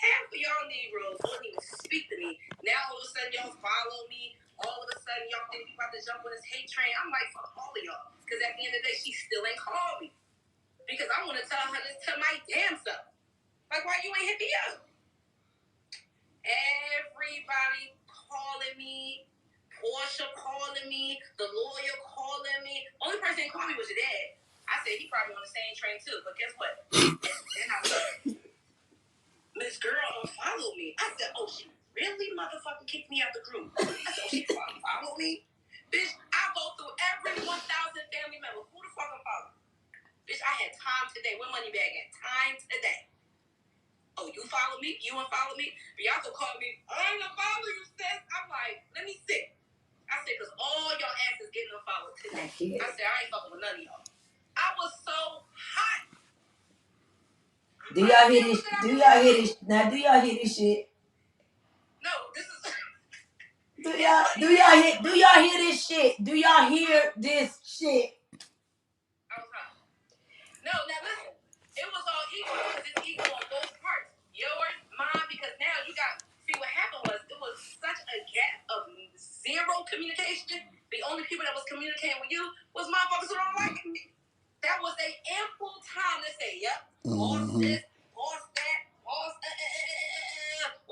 half of y'all Negroes wouldn't even speak to me. Now all of a sudden y'all follow me. All of a sudden y'all think you about to jump on this hate train. I'm like, fuck all of y'all. Because at the end of the day, she still ain't called me. Because I want to tell her this to my damn self. Like, why you ain't hit me up? Everybody calling me. Portia calling me. The lawyer calling me. Only person that called me was your dad. I said he probably on the same train too. But guess what? Then I said, Miss Girl unfollowed me. I said, oh, she really motherfucking kicked me out the group. I said, oh, she followed me? Bitch, I go through every 1,000 family member. Who the fuck unfollowed? Bitch, I had time today. Where money bag at? Time today. Oh, you follow me? You unfollow me? Bianca called me. I ain't gonna follow you, sis. I'm like, let me see. I said, because all y'all asses getting unfollowed today. I said, I ain't fucking with none of y'all. I was so hot. Do y'all hear this? Do y'all hear this? Now, do y'all hear this shit? No, this is. Do y'all hear this shit? Do y'all hear this shit? I was hot. No, now listen. It was all equal because it's equal on both parts. Yours, mine, because now you got. See, what happened was it was such a gap of zero communication. The only people that was communicating with you was motherfuckers who don't like me. That was a ample time to say, yep, boss this, boss that, boss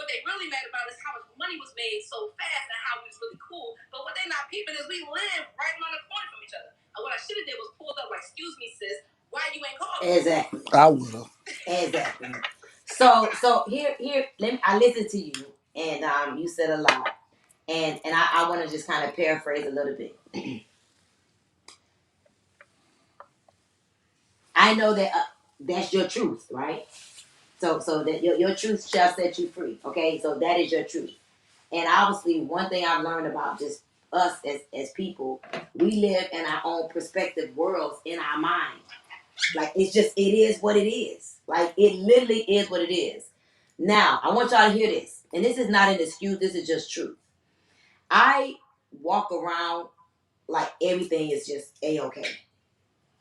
What they really mad about is how much money was made so fast and how we was really cool. But what they not peeping is we live right around the corner from each other. And what I should have did was pulled up like, excuse me, sis, why you ain't calling? Exactly. I would have. Exactly. So here, I listened to you, and you said a lot, and I want to just kind of paraphrase a little bit. I know that that's your truth, right? So that your truth shall set you free. Okay, so that is your truth. And obviously, one thing I've learned about just us as people, we live in our own perspective worlds in our mind. Like, it is what it is. Like, it literally is what it is. Now, I want y'all to hear this. And this is not an excuse. This is just truth. I walk around like everything is just A-okay.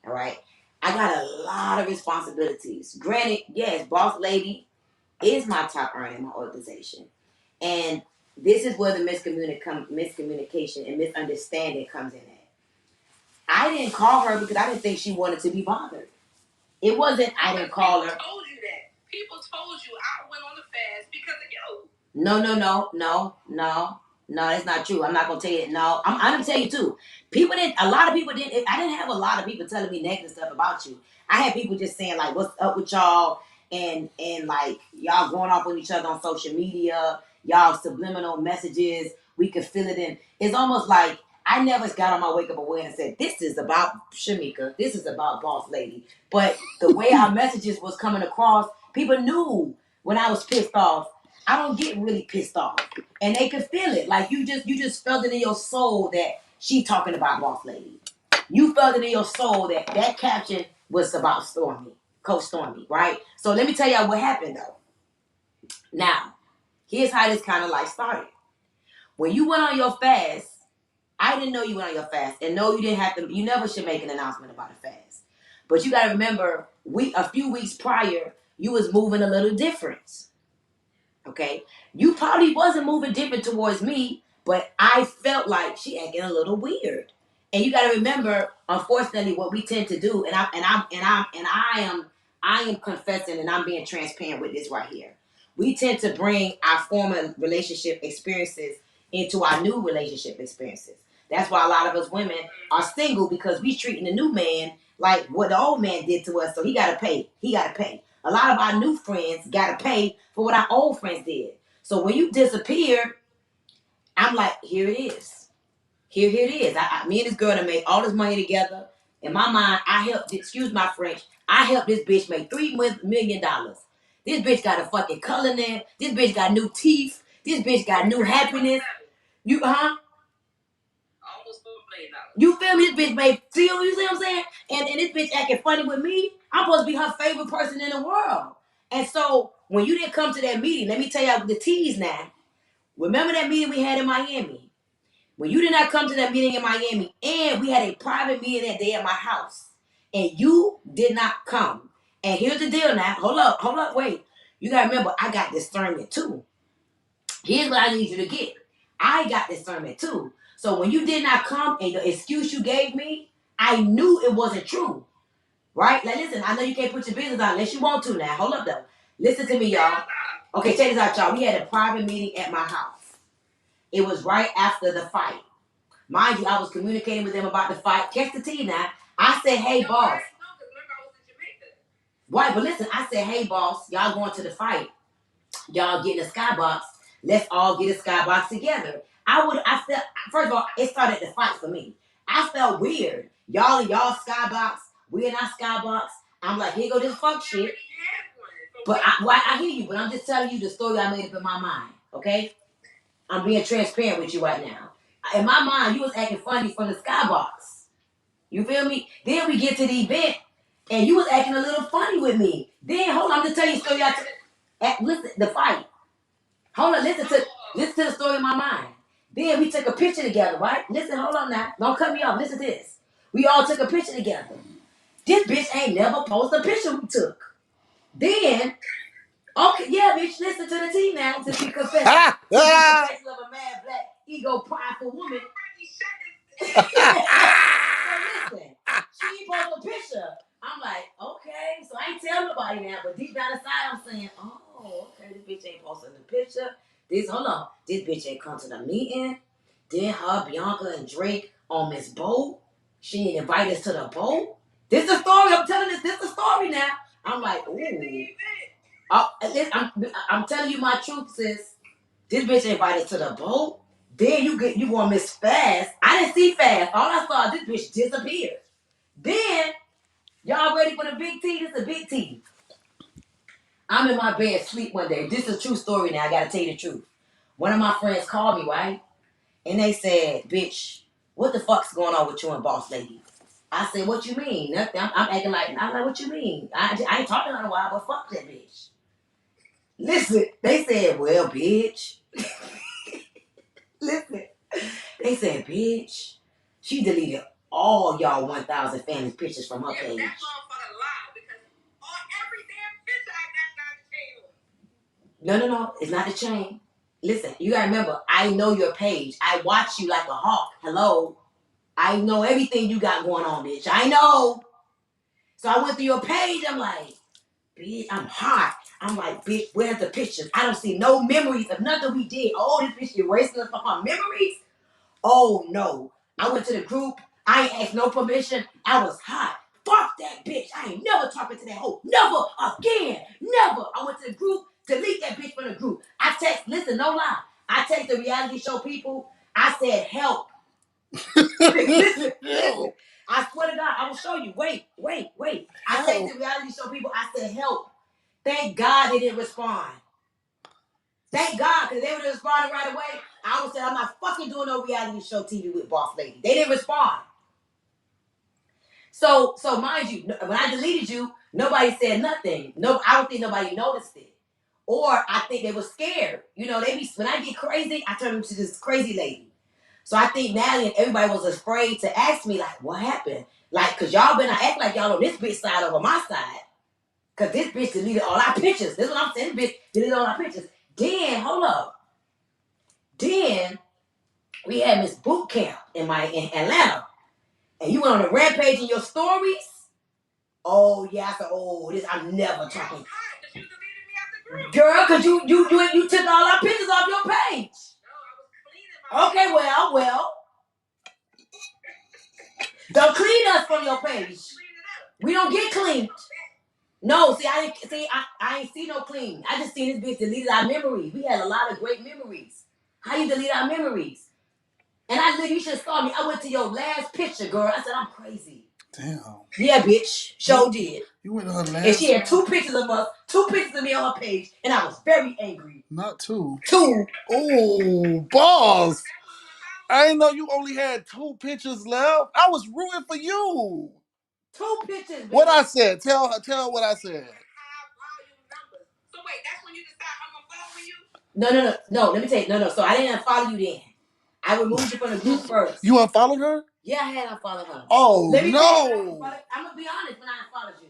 All right? I got a lot of responsibilities. Granted, yes, boss lady is my top earner in my organization. And this is where the miscommunication and misunderstanding comes in at. I didn't call her because I didn't think she wanted to be bothered. It wasn't I didn't call her. People told you that. People told you I went on the fast because of you. No, that's not true. I'm not gonna tell you. No, I'm gonna tell you too. A lot of people didn't. I didn't have a lot of people telling me negative stuff about you. I had people just saying like, "What's up with y'all?" and like y'all going off on each other on social media. Y'all subliminal messages. We could feel it in. It's almost like I never got on my wake up away and said, "This is about Shamika. This is about Boss Lady." But the way our messages was coming across, people knew when I was pissed off. I don't get really pissed off, and they could feel it. Like you just felt it in your soul that she talking about Boss Lady. You felt it in your soul that caption was about Stormy, Coach Stormy, right? So let me tell y'all what happened though. Now, here's how this kind of like started. When you went on your fast, I didn't know you went on your fast, and no, you didn't have to. You never should make an announcement about a fast, but you got to remember, a few weeks prior, you was moving a little different. Okay, you probably wasn't moving different towards me, but I felt like she acting a little weird. And you got to remember, unfortunately, what we tend to do, and I am confessing, and I'm being transparent with this right here. We tend to bring our former relationship experiences into our new relationship experiences. That's why a lot of us women are single, because we treating the new man like what the old man did to us. So he got to pay. He got to pay. A lot of our new friends got to pay for what our old friends did. So when you disappear, I'm like, here it is. Here it is. Me and this girl that made all this money together. In my mind, I helped, excuse my French, I helped this bitch make $3 million. This bitch got a fucking color in. This bitch got new teeth. This bitch got new happiness. You, huh? You feel me? This bitch made, you see what I'm saying? And this bitch acting funny with me. I'm supposed to be her favorite person in the world. And so when you didn't come to that meeting, let me tell y'all the tease now. Remember that meeting we had in Miami? When you did not come to that meeting in Miami, and we had a private meeting that day at my house, and you did not come. And here's the deal now. Hold up, wait. You gotta remember, I got discernment too. Here's what I need you to get. I got discernment too. So when you did not come and the excuse you gave me, I knew it wasn't true. Right? Like, listen, I know you can't put your business out unless you want to now. Hold up, though. Listen to me, y'all. Okay, check this out, y'all. We had a private meeting at my house. It was right after the fight. Mind you, I was communicating with them about the fight. Catch the tea now. I said, hey, boss. Right, but listen, I said, hey, boss, y'all going to the fight. Y'all getting a skybox. Let's all get a skybox together. I felt, first of all, it started the fight for me. I felt weird. Y'all in y'all skybox, we in our skybox. I'm like, here go this fuck shit. But I hear you, but I'm just telling you the story I made up in my mind, okay? I'm being transparent with you right now. In my mind, you was acting funny from the skybox. You feel me? Then we get to the event, and you was acting a little funny with me. Then, hold on, I'm just telling you a story. Listen, the fight. Hold on, listen to the story in my mind. Then we took a picture together, right? Listen, hold on now. Don't cut me off. Listen to this. We all took a picture together. This bitch ain't never posted a picture we took. Then, okay, yeah, bitch, listen to the tea now since she confessed. The confession of a mad, black, ego, prideful woman. So listen, she posted a picture. I'm like, okay, so I ain't telling nobody now, but deep down inside I'm saying, oh, okay, this bitch ain't posting the picture. Hold on, this bitch ain't come to the meeting. Then her, Bianca, and Drake on this boat. She didn't invite us to the boat. This is the story. I'm telling this is the story now. I'm like, ooh. I'm telling you my truth, sis. This bitch invited to the boat. Then you gonna miss Fast. I didn't see Fast. All I saw is this bitch disappeared. Then y'all ready for the big T? This is a big T. I'm in my bed sleep one day. This is a true story now. I gotta tell you the truth. One of my friends called me, right? And they said, bitch, what the fuck's going on with you and Boss Lady? I said, what you mean? Nothing. I'm acting like, I'm like, what you mean? I ain't talking in a while, but fuck that bitch. Listen, they said, well, bitch. Listen, they said, bitch, she deleted all y'all 1,000 family pictures from her page. That motherfucker lied because every damn picture I got the chain on. No, it's not the chain. Listen, you gotta remember, I know your page. I watch you like a hawk. Hello. I know everything you got going on, bitch. I know. So I went through your page. I'm like, bitch, I'm hot. I'm like, bitch, where's the pictures? I don't see no memories of nothing we did. Oh, this bitch erasing us from her memories? Oh, no. I went to the group. I ain't asked no permission. I was hot. Fuck that bitch. I ain't never talking to that hoe. Never again. Never. I went to the group. Delete that bitch from the group. I text, listen, no lie. I text the reality show people. I said, help. listen. I swear to God, I will show you. Wait. I text the reality show people. I said, help. Thank God they didn't respond. Thank God, because they would have responded right away. I would say, I'm not fucking doing no reality show TV with Boss Lady. They didn't respond. So mind you, when I deleted you, nobody said nothing. No, I don't think nobody noticed it. Or I think they were scared. You know, when I get crazy, I turn into this crazy lady. So I think Natalie and everybody was afraid to ask me, like, what happened? Like, because y'all better act like y'all on this bitch side over my side. Because this bitch deleted all our pictures. This is what I'm saying. This bitch deleted all our pictures. Then, hold up. Then, we had Miss Boot Camp in Atlanta. And you went on a rampage in your stories? Oh, yeah. I said, oh, I'm never talking. Girl, because you took all our pictures off your page. Okay, well. Don't clean us from your page. We don't get cleaned. No, see, I ain't see no clean. I just seen this bitch deleted our memories. We had a lot of great memories. How you delete our memories? And you should have saw me. I went to your last picture, girl. I said, I'm crazy. Damn. Yeah, bitch. Sure did. You went to her last. And she had 2 pictures of us, 2 pictures of me on her page, and I was very angry. Not 2. 2. Oh, boss. I didn't know you only had 2 pictures left. I was rooting for you. 2 pictures. What I said? Tell her what I said. So wait, that's when you decide I'm gonna follow you? No. Let me tell you. No. So I didn't unfollow you then. I removed you from the group first. You unfollowed her? Yeah, I had unfollowed her. Oh, Let me no. I'm gonna be honest when I unfollowed you.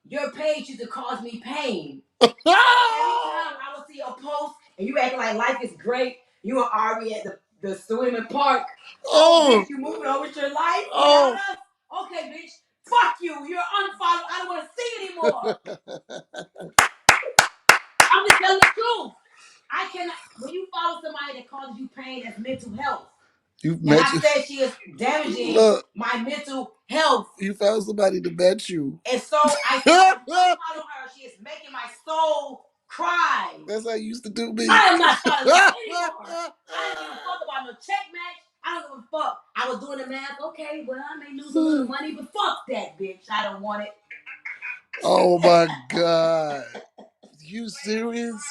your page used to cause me pain. Every time I would see a post and you acting like life is great, you and Ari at the swimming park. Oh, bitch, you moving on with your life without us? Okay, bitch, fuck you. You're unfollowed. I don't want to see you anymore. I'm just telling the truth. I cannot. When you follow somebody that causes you pain, that's mental health. I said she is damaging my mental health. You found somebody to bet you. And so I said, don't follow her. She is making my soul cry. That's how you used to do me. I am not following her anymore. I don't give a fuck about no check match. I don't give a fuck. I was doing the math. Okay, well, I may lose a little money, but fuck that, bitch. I don't want it. Oh, my God. You serious?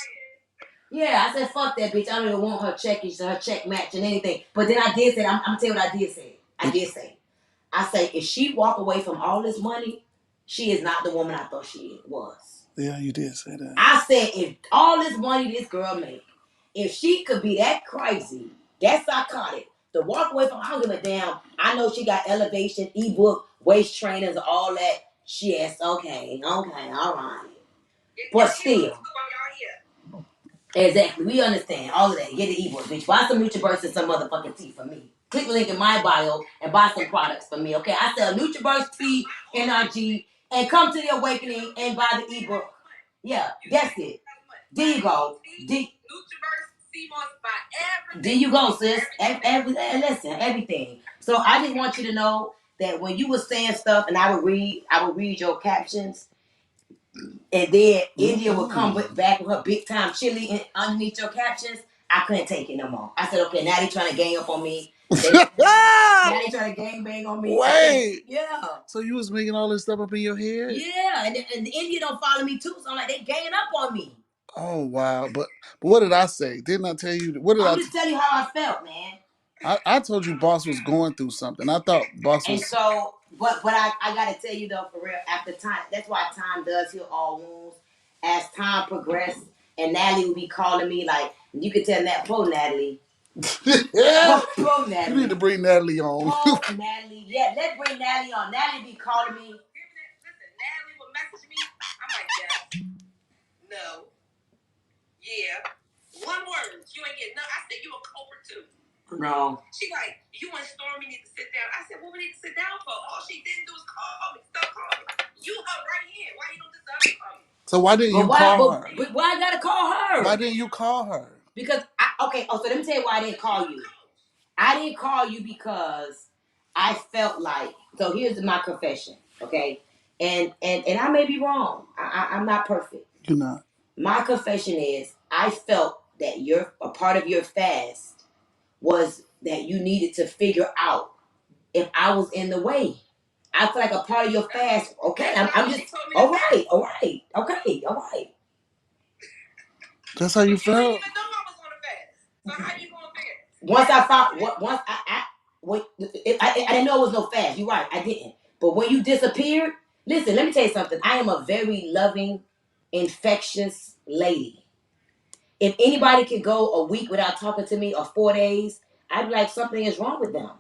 Yeah, I said, fuck that bitch. I don't even want her check match and anything. But then I did say, I'm going to tell you what I did say. I say, if she walk away from all this money, she is not the woman I thought she was. Yeah, you did say that. I said, if all this money this girl make, if she could be that crazy, that psychotic, to walk away from, I don't give a damn. I know she got elevation, ebook, waist trainers, all that. Yes, okay, all right. But still. Exactly. We understand all of that. Get the ebook, bitch. Buy some NutriBurst and some motherfucking tea for me. Click the link in my bio and buy some products for me, okay? I sell NutriBurst tea, NRG, and come to the awakening and buy the ebook. Yeah, that's it. There you go. There you go, sis. Listen, everything. So I just want you to know that when you were saying stuff and I would read your captions. And then India would come back with her big time chili underneath your captions. I couldn't take it no more. I said, okay, now they trying to gang up on me. Now they trying to gang bang on me. Wait. Yeah. So you was making all this stuff up in your head? Yeah. And India don't follow me too. So I'm like, they ganging up on me. Oh, wow. But what did I say? Didn't I tell you? I'm just telling you how I felt, man. I told you BAWSE was going through something. I thought BAWSE was... And so, but I got to tell you, though, for real, after time, that's why time does heal all wounds. As time progressed, and Natalie would be calling me, like, you could tell that, poor Natalie. Poor Natalie. You need to bring Natalie on. Poor Natalie. Yeah, let's bring Natalie on. Natalie be calling me. Listen, Natalie would message me. I'm like, yes. No. Yeah. One word. You ain't getting nothing. I said, you a culprit too. No. She like, you and Stormy need to sit down. I said, what we need to sit down for? All she didn't do is call me. Stop calling me. You her right here. Why you don't deserve to call me? So why didn't you call her? But why I gotta call her? Why didn't you call her? Because so let me tell you why I didn't call you. I didn't call you because I felt like, so here's my confession, okay? And I may be wrong. I'm not perfect. You're not. My confession is I felt that a part of your fast was that you needed to figure out if I was in the way. I feel like a part of your fast, okay, I'm just, all right. That's how you felt? You didn't even know I was on a fast. So how you going to fast? I didn't know it was no fast. You're right, I didn't. But when you disappeared, listen, let me tell you something. I am a very loving, infectious lady. If anybody could go a week without talking to me or 4 days, I'd be like, something is wrong with them.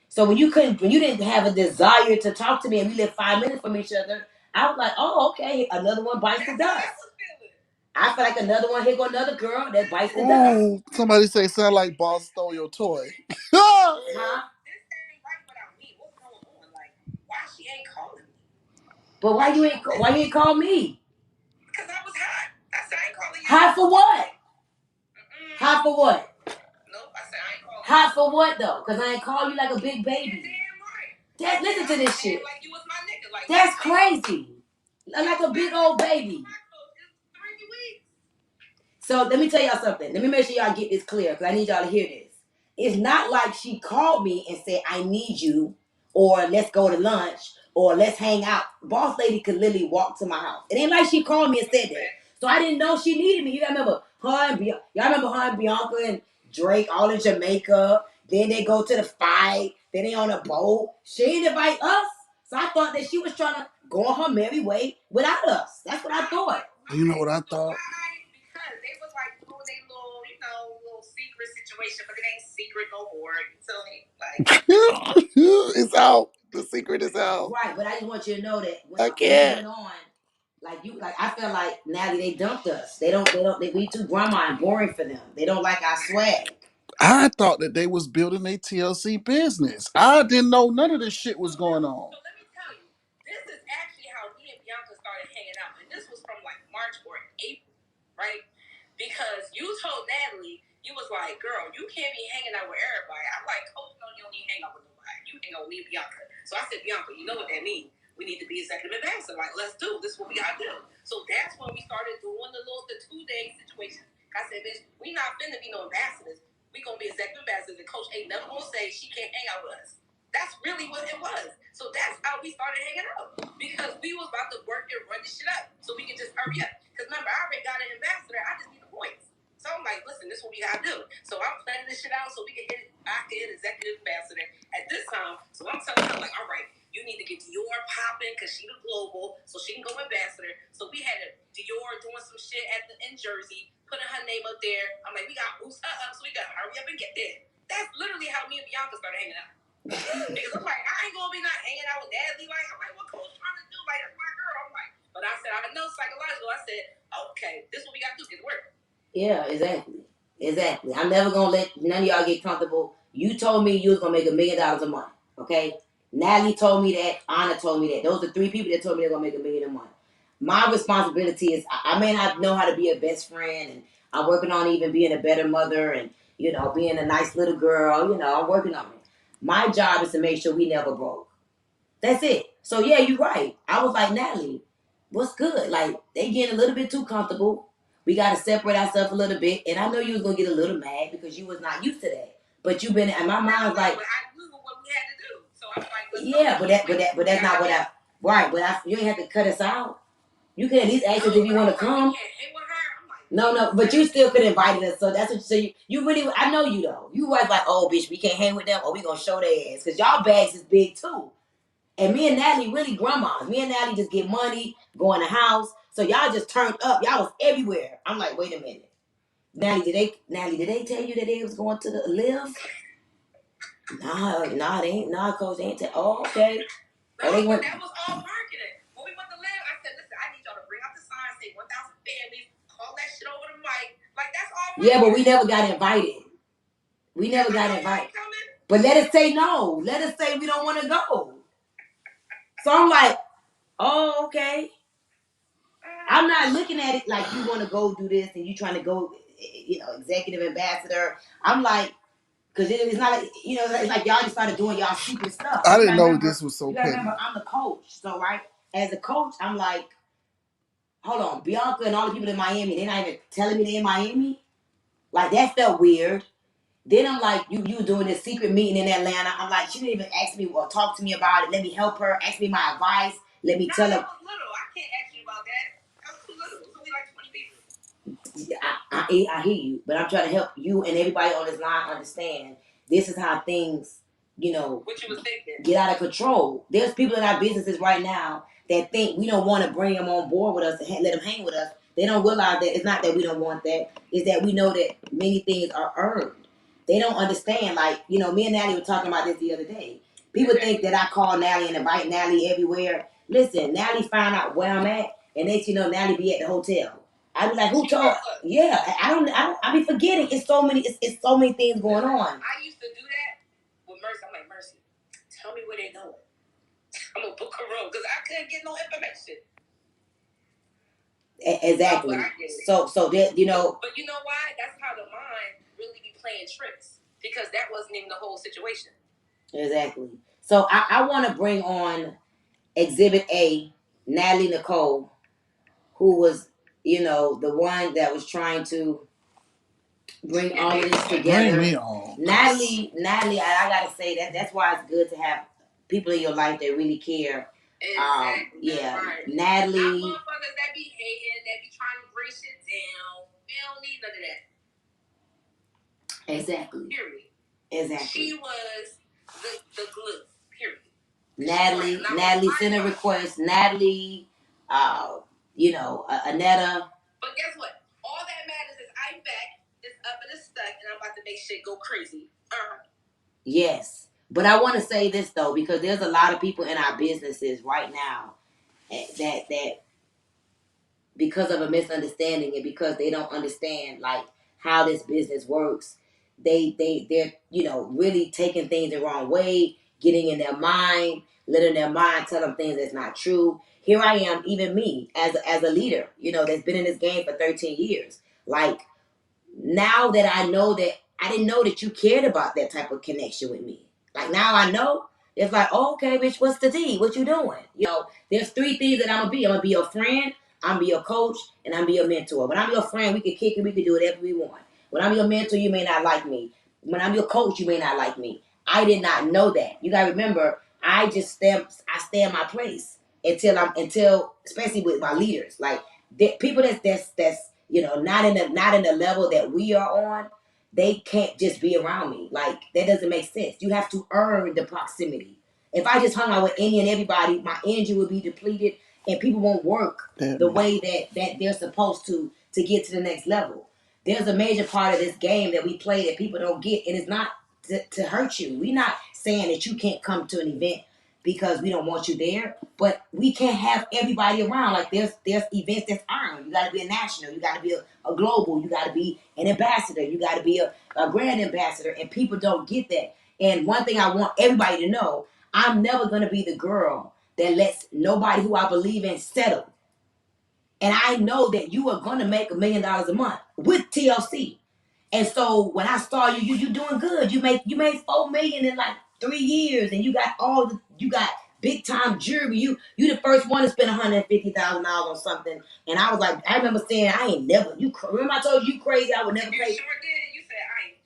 So when you didn't have a desire to talk to me and we lived 5 minutes from each other, I was like, oh, okay, another one bites the dust. I feel like another one, here go another girl that bites the dust. Somebody say, sound like BAWSE stole your toy. Huh? This ain't right without me. What's going on? Like, why she ain't calling me? But why you ain't call me? Because I was hot. I said I ain't calling you. Hot for what? Hot for what? Nope, I said I ain't calling you. Hot for what though? Because I ain't call you like a big baby. You're damn right. Listen to this shit. Like you was my nigga. Like, that's crazy. Like a big old baby. So let me tell y'all something. Let me make sure y'all get this clear because I need y'all to hear this. It's not like she called me and said, I need you, or let's go to lunch, or let's hang out. Boss lady could literally walk to my house. It ain't like she called me and said that. So I didn't know she needed me. You gotta remember y'all remember her and Bianca and Drake all in Jamaica. Then they go to the fight. Then they on a boat. She didn't invite us. So I thought that she was trying to go on her merry way without us. That's what I thought. You know what I thought? Because they was like doing their little secret situation, but it ain't secret no more. You tell me, like it's out. The secret is out. Right, but I just want you to know that when it went on, I feel like Natalie, they dumped us. We too grandma and boring for them. They don't like our swag. I thought that they was building a TLC business. I didn't know none of this shit was going on. So let me tell you, this is actually how me and Bianca started hanging out. And this was from like March or April, right? Because you told Natalie, you was like, girl, you can't be hanging out with everybody. I'm like, Coach, no, you don't need to hang out with nobody. You hang out with me and Bianca. So I said, Bianca, you know what that means. We need to be executive ambassador. Like, let's do. This is what we gotta do. So that's when we started doing the 2-day situation. I said, bitch, we not finna be no ambassadors. We gonna be executive ambassadors. And Coach ain't never gonna say she can't hang out with us. That's really what it was. So that's how we started hanging out. Because we was about to work and run this shit up. So we can just hurry up. Because remember, I already got an ambassador. I just need the points. So I'm like, listen, this is what we gotta do. So I'm planning this shit out so we can hit it. I can hit executive ambassador at this time. So I'm telling her, like, all right, you need to get Dior popping because she the global, so she can go ambassador. So we had Dior doing some shit in Jersey, putting her name up there. I'm like, we got to boost her up, so we got to hurry up and get there. That's literally how me and Bianca started hanging out. Because I'm like, I ain't gonna be not hanging out with Natalie. Like, I'm like, what Coach trying to do? Like, that's my girl. I'm like, but I said, I know psychological. I said, okay, this is what we got to do. Get to work. Yeah, exactly. I'm never gonna let none of y'all get comfortable. You told me you was gonna make $1 million a month. Okay, Natalie told me that. Anna told me that. Those are 3 people that told me they're gonna make $1 million a month. My responsibility is I may not know how to be a best friend, and I'm working on even being a better mother, and being a nice little girl. I'm working on it. My job is to make sure we never broke. That's it. So yeah, you're right. I was like, Natalie, what's good? Like, they getting a little bit too comfortable. We got to separate ourselves a little bit. And I know you was going to get a little mad because you was not used to that. But you've been, and my mind's like, I knew what we had to do. So I'm like, yeah, but that's not what right. But you ain't have to cut us out. You can at least ask us if you want to come. No, but you still could invite us. So that's what. So you really, I know you though. You was like, oh, bitch, we can't hang with them, or we gonna show their ass because y'all bags is big too. And me and Natalie really grandmas. Me and Natalie just get money, go in the house. So y'all just turned up. Y'all was everywhere. I'm like, wait a minute. Natalie, did they tell you that they was going to the live? Nah, they ain't. Nah, Coach, they ain't tell. Oh, okay. No, they went. That was all marketing. When we went to live, I said, listen, I need y'all to bring out the sign, say 1,000 families, call that shit over the mic. Like, that's all marketing. Yeah, but we never got invited. We never got invited. But let us say no. Let us say we don't want to go. So I'm like, oh, okay. I'm not looking at it like you want to go do this and you trying to go, executive ambassador. I'm like, because it's not like, it's like y'all just started doing y'all secret stuff. I didn't know this was so petty. Remember, I'm the coach. So, right, as a coach, I'm like, hold on, Bianca and all the people in Miami, they're not even telling me they're in Miami? Like, that felt weird. Then I'm like, you doing this secret meeting in Atlanta. I'm like, she didn't even ask me or talk to me about it. Let me help her. Ask me my advice. Let me tell her. That was little. I can't ask you about that. That was too little. It was only like 20 people. I hear you, but I'm trying to help you and everybody on this line understand this is how things, what you was thinking, get out of control. There's people in our businesses right now that think we don't want to bring them on board with us and let them hang with us. They don't realize that it's not that we don't want that. It's that we know that many things are earned. They don't understand. Like, me and Natalie were talking about this the other day. People think that I call Natalie and invite Natalie everywhere. Listen, Natalie found out where I'm at, and next Natalie be at the hotel. I be like, who told? Yeah, I be forgetting. It's so many things going on. I used to do that with Mercy. I'm like, Mercy, tell me where they going. I'm gonna book a room because I couldn't get no information. Exactly. So that But you know why? That's how the mind really be playing tricks because that wasn't even the whole situation. Exactly. So I want to bring on Exhibit A, Natalie Nicole, who was, the one that was trying to bring all of this together. Bring me on. Natalie, I gotta say that's why it's good to have people in your life that really care. Exactly. Yeah, right. Natalie. Not motherfuckers that be hating, that be trying to bring shit down. We don't need none of that. Exactly. Period. Exactly. She was the glue. Period. Natalie sent a request. Natalie, Anetta. But guess what? All that matters is I'm back. It's up and it's stuck, and I'm about to make shit go crazy. Yes. But I want to say this, though, because there's a lot of people in our businesses right now that because of a misunderstanding and because they don't understand like how this business works. They're really taking things the wrong way, getting in their mind, letting their mind tell them things that's not true. Here I am, even me as a leader, that's been in this game for 13 years. Like, now that I know that I didn't know that you cared about that type of connection with me. Like, now I know. It's like, oh, okay, bitch, what's the tea? What you doing? There's three things that I'm gonna be. I'm gonna be your friend, I'm gonna be your coach, and I'm gonna be your mentor. When I'm your friend, we can kick it, we can do whatever we want. When I'm your mentor, you may not like me. When I'm your coach, you may not like me. I did not know that. You gotta remember, I stay in my place until especially with my leaders. Like, people that's not in the level that we are on, they can't just be around me. Like, that doesn't make sense. You have to earn the proximity. If I just hung out with any and everybody, my energy would be depleted and people won't work the way that they're supposed to get to the next level. There's a major part of this game that we play that people don't get, and it's not to hurt you. We're not saying that you can't come to an event because we don't want you there, but we can't have everybody around. Like, there's events that's earned. You got to be a national, you got to be a global, you got to be an ambassador, you got to be a grand ambassador, and people don't get that. And one thing I want everybody to know, I'm never going to be the girl that lets nobody who I believe in settle. And I know that you are going to make $1 million a month with TLC. And so when I saw you doing good. You made $4 million in like 3 years, and you got big time jewelry. You the first one to spend $150,000 on something. And I was like, I remember saying, I ain't never. Remember I told you crazy? I would never pay. You sure did. You said I ain't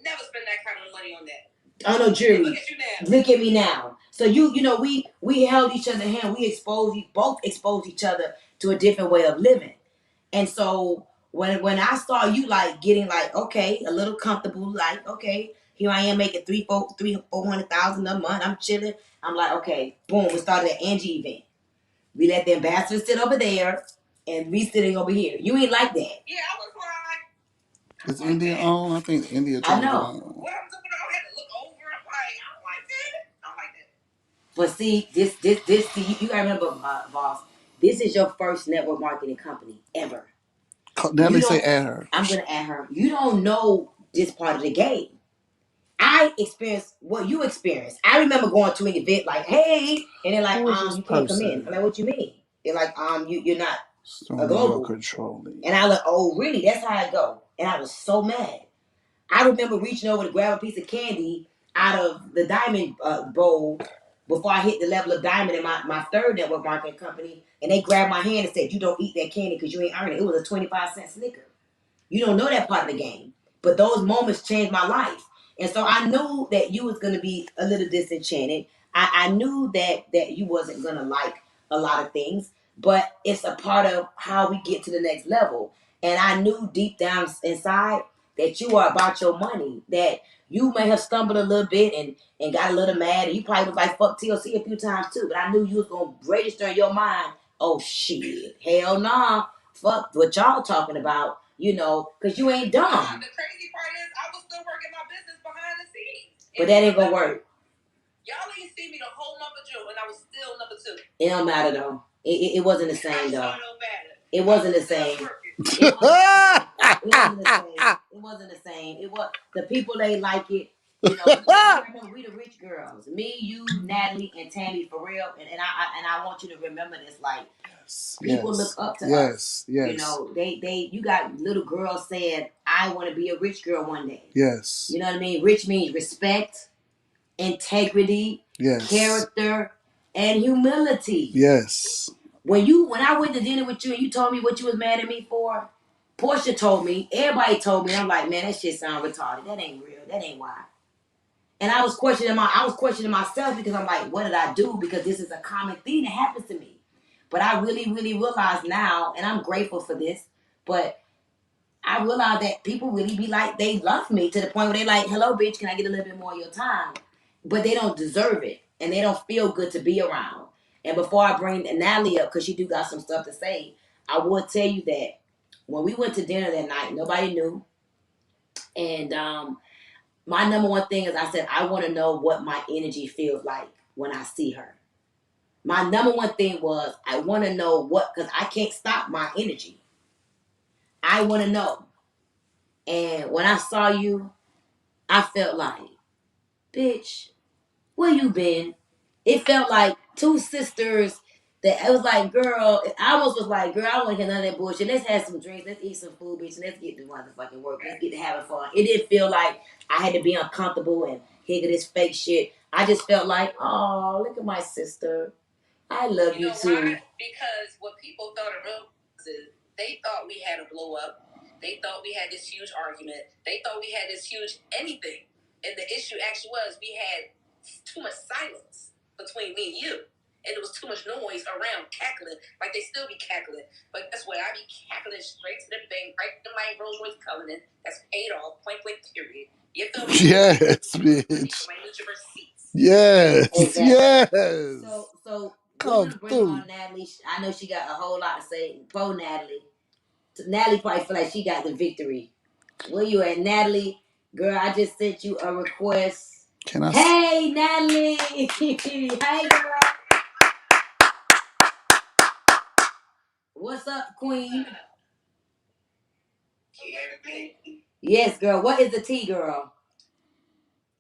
never spend that kind of money on that. Oh no, jewelry. Look at you now. Look at me now. So we held each other's hand. We both exposed each other to a different way of living. And so when I saw you like getting like, okay, a little comfortable, like, okay, here I am making 400,000 a month. I'm chilling. I'm like, okay, boom. We started an Angie event. We let the ambassadors sit over there, and we sitting over here. You ain't like that. Yeah, I was like, Is India on? I think India. I know. What I'm doing, I had to look over. I'm like, I don't like that. I don't like that. But see, see, you gotta remember, boss. This is your first network marketing company ever. Natalie say add her. I'm gonna add her. You don't know this part of the game. I experienced what you experienced. I remember going to an event like, hey, and they're like, you can't come in. I'm like, what you mean? They're like, you're not a global. Controlling. And I was like, oh, really? That's how I go. And I was so mad. I remember reaching over to grab a piece of candy out of the diamond bowl before I hit the level of diamond in my third network marketing company. And they grabbed my hand and said, you don't eat that candy because you ain't earning it. It was a 25-cent Snicker. You don't know that part of the game. But those moments changed my life. And so I knew that you was going to be a little disenchanted. I knew that you wasn't going to like a lot of things. But it's a part of how we get to the next level. And I knew deep down inside that you are about your money. That you may have stumbled a little bit and got a little mad. And you probably was like, fuck TLC a few times too. But I knew you was going to register in your mind, oh, shit, hell nah. Fuck what y'all talking about. Because you ain't dumb. The crazy part is I was still working my business behind the scenes. But that ain't gonna work. Y'all didn't see me the whole month of June, and I was still number 2. It don't matter though. It wasn't the same though. It wasn't the same. It wasn't the same. It was the people ain't like it. We the rich girls. Me, you, Natalie, and Tammy, for real. And I want you to remember this. Like, people look up to us. Yes. You got little girls saying, I want to be a rich girl one day. Yes. You know what I mean? Rich means respect, integrity, character, and humility. Yes. When I went to dinner with you and you told me what you was mad at me for, Portia told me, everybody told me, I'm like, man, that shit sound retarded. That ain't real. That ain't why. And I was questioning myself because I'm like, what did I do? Because this is a common thing that happens to me. But I really, really realize now, and I'm grateful for this, but I realize that people really be like, they love me to the point where they like, hello, bitch, can I get a little bit more of your time? But they don't deserve it. And they don't feel good to be around. And before I bring Natalie up, because she do got some stuff to say, I will tell you that when we went to dinner that night, nobody knew. And my number one thing is I said, I want to know what my energy feels like when I see her. My number one thing was I want to know what, because I can't stop my energy. I want to know. And when I saw you, I felt like, bitch, where you been? It felt like two sisters that it was like, girl, I almost was like, girl, I don't want to hear none of that bullshit. Let's have some drinks. Let's eat some food, bitch. And let's get to motherfucking work. Let's get to having fun. It didn't feel like I had to be uncomfortable and hear this fake shit. I just felt like, oh, look at my sister. I love you too. Why? Because what people thought of real is they thought we had a blow up. They thought we had this huge argument. They thought we had this huge anything. And the issue actually was we had too much silence between me and you. And there was too much noise around cackling. Like they still be cackling. But that's what I be cackling straight to the bank, right to my Rolls Royce Cullinan. That's paid off, point blank, period. You feel me? Yes, bitch. Yes, exactly. yes. So we're Come gonna bring through. on Natalie. I know she got a whole lot to say for Natalie. Natalie probably feel like she got the victory. Where you at, Natalie? Girl, I just sent you a request. Can I? Hey, Natalie. Hey, girl. What's up, Queen? Can you hear me? Yes, girl. What is the tea, girl?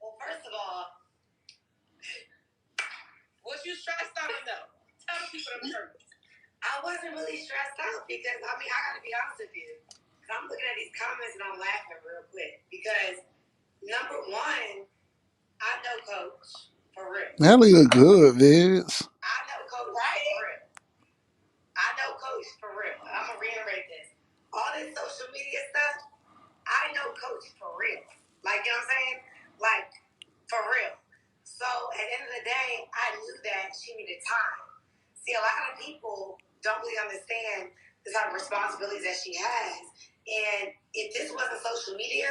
Well, first of all, was you stressed out or no? Tell the people the truth. I wasn't really stressed out because, I mean, I gotta be honest with you. I'm looking at these comments and I'm laughing real quick because, number one, I know Coach for real. Natalie look good, Vince. I know Coach for real. I know Coach for real. I'm gonna reiterate this. All this social media stuff, I know Coach for real. Like, you know what I'm saying? Like, for real. So at the end of the day, I knew that she needed time. See, a lot of people don't really understand the type of responsibilities that she has. And if this wasn't social media,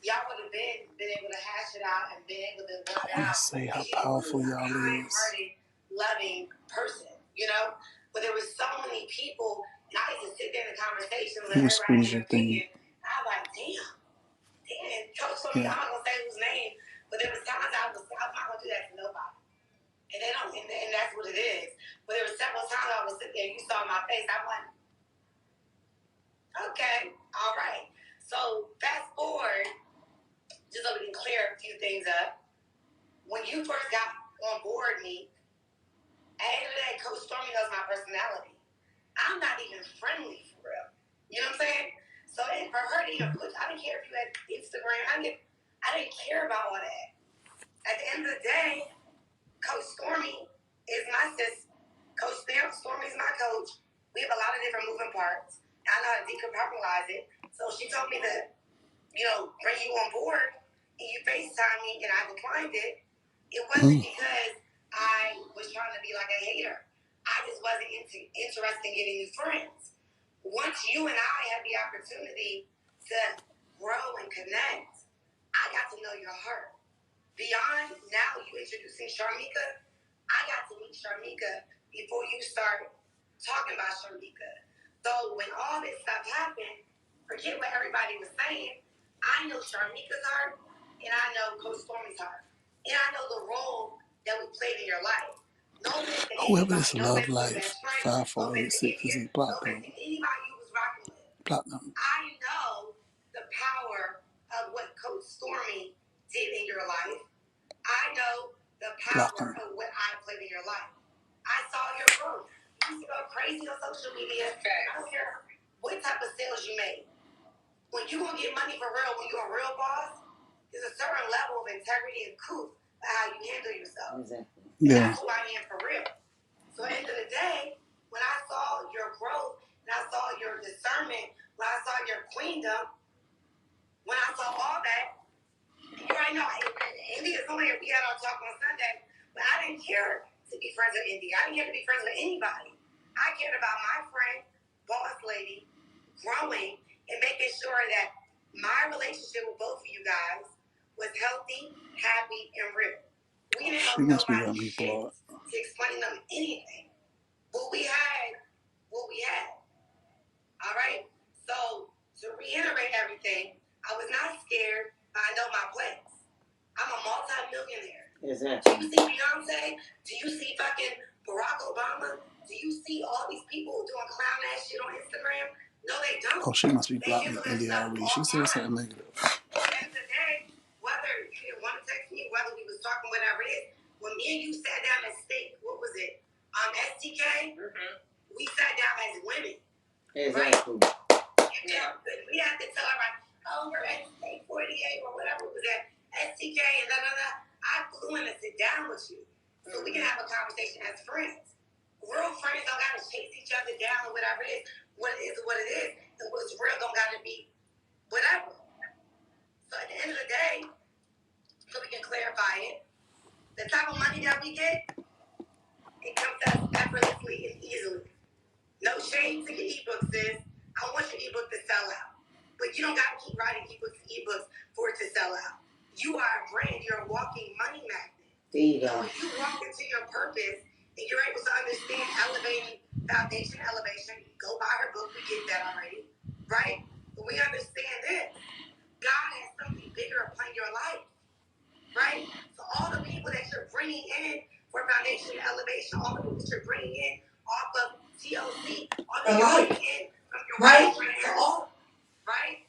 y'all would have been able to hash it out and been able to work it out. I want to say how powerful y'all is. Kind-hearted, loving person, you know? But there were so many people, and I used to sit there in the conversation with everybody had an opinion. I was like, damn, Coach told me, I'm not going to say whose name, but there was times I'm not going to do that to nobody. And they don't, and that's what it is. But there were several times I was sitting there, you saw my face, I'm like, okay, all right. So fast forward, just so we can clear a few things up. When you first got on board me, at the end of the day, Coach Stormy knows my personality. I'm not even friendly for real. You know what I'm saying? So for her to even put, I didn't care if you had Instagram. I didn't care about all that. At the end of the day, Coach Stormy is my sis. Coach Stormy is my coach. We have a lot of different moving parts. I know how to decompartmentalize it. So she told me to, bring you on board, and you FaceTime me, and I declined it. It wasn't because I was trying to be like a hater. I just wasn't interested in getting new friends. Once you and I had the opportunity to grow and connect, I got to know your heart. Beyond now you introducing Sharmika, I got to meet Sharmika before you start talking about Sharmika. So when all this stuff happened, forget what everybody was saying. I know Sharmika's heart, and I know Coach Stormy's heart. And I know the role that we played in your life. No offense to Whoever anybody, this Love Life 5486 is he blocked them. Anybody you was rocking with. Blocked them. I know the power of what Coach Stormy did in your life. I know the power of what I played in your life. I saw your growth. You used to go crazy on social media. I don't care what type of sales you made. When you gonna get money for real, when you're a real boss, there's a certain level of integrity and truth of how you handle yourself. Exactly. Yeah. That's who I am for real. So at the end of the day, when I saw your growth, and I saw your discernment, when I saw your queendom, when I saw all that, you already know, Indy is only we had our talk on Sunday, but I didn't care to be friends with Indy. I didn't care to be friends with anybody. I cared about my friend, boss lady, growing and making sure that my relationship with both of you guys was healthy, happy, and real. We didn't know nobody shit to explain them anything. But we had what we had. All right? So to reiterate everything, I was not scared, but I know my place. I'm a multi-millionaire. Exactly. Do you see Beyonce? Do you see fucking Barack Obama, do you see all these people doing clown ass shit on Instagram? No, they don't. Oh, she must be blocking India Ari. She said something negative. At the end of the day, whether you didn't want to text me, whether we was talking, whatever it is, when me and you sat down at State, what was it? STK, we sat down as women. Exactly. Right? Yeah, we had to tell everybody, oh, we're at State 48 or whatever it was at STK and da da da. I flew in to sit down with you so we can have a conversation as friends. Real friends don't gotta chase each other down or whatever it is. What it is, what it is. And what's real don't gotta be whatever. So at the end of the day, so we can clarify it, the type of money that we get, it comes to us effortlessly and easily. No shame to your ebooks, sis. I want your ebook to sell out. But you don't gotta keep writing ebooks for it to sell out. You are a brand, you're a walking money magnet. There you go. So when you walk into your purpose and you're able to understand elevating, foundation elevation, go buy her book, we get that already, right? But we understand this. God has something bigger upon your life, right? So all the people that you're bringing in for foundation elevation, all the people that you're bringing in off of TLC, all that you're bringing in from your right? Right?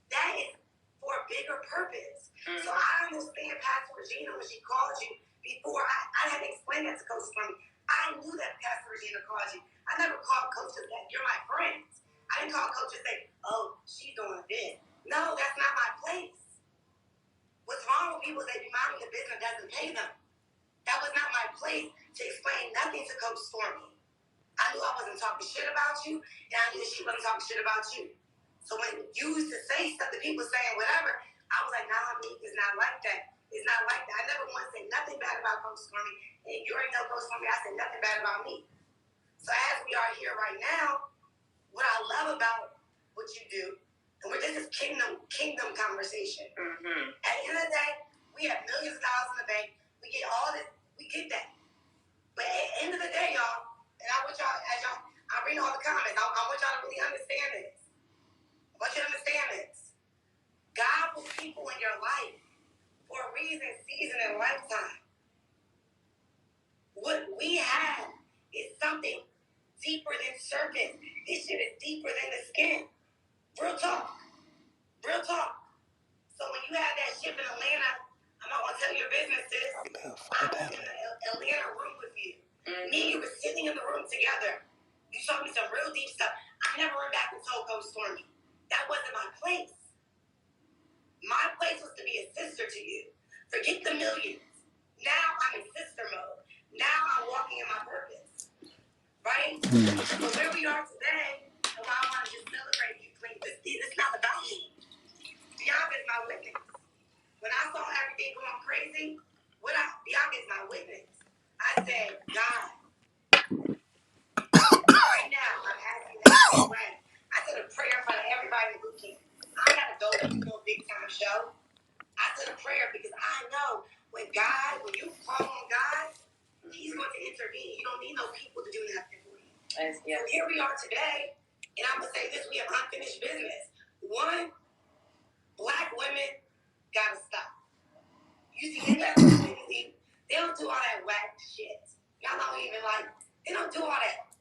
That is for a bigger purpose. So I understand Pastor Regina when she called you before. I had to explain that to Coach Stormy. I knew that Pastor Regina called you. I never called Coach to say, you're my friend. I didn't call Coach to say, oh, she's doing this. No, that's not my place. What's wrong with people is they be minding the business doesn't pay them. That was not my place to explain nothing to Coach Stormy. I knew I wasn't talking shit about you, and I knew she wasn't talking shit about you. So when you used to say stuff to people saying whatever, I was like, nah, it's not like that. It's not like that. I never want to say nothing bad about Coach Stormy. And you already know Coach Stormy, I said nothing bad about me. So as we are here right now, what I love about what you do, and this is kingdom conversation. At the end of the day, we have millions of dollars in the bank. We get all this, we get that. But at the end of the day, y'all, and I want y'all, I read all the comments, I want y'all to really understand this. I want you to understand this. God puts people in your life for a reason, season, and lifetime. What we have is something deeper than surface. This shit is deeper than the skin. Real talk. Real talk. So when you have that ship in Atlanta, I'm not going to tell you your business, sis. I was in an Atlanta room with you. Me and you were sitting in the room together. You showed me some real deep stuff. I never went back and told Coach Stormy. That wasn't my place. My place was to be a sister to you. Forget the millions. Now I'm in sister mode. Now I'm walking in my purpose. Right? But where we are today, and why I want to just celebrate you, Queen, it's not about me. Bianca is my witness. When I saw everything going crazy, Bianca is my witness. I said, God, right now, I'm asking that way. I said a prayer for everybody in boot camp. I gotta go to no big time show. I said a prayer because I know when you call on God, He's going to intervene. You don't need no people to do nothing for you. So here we are today, and I'm gonna say this: we have unfinished business. One, Black women gotta stop. You see, they don't do all that whack shit. Y'all don't even they don't do all that.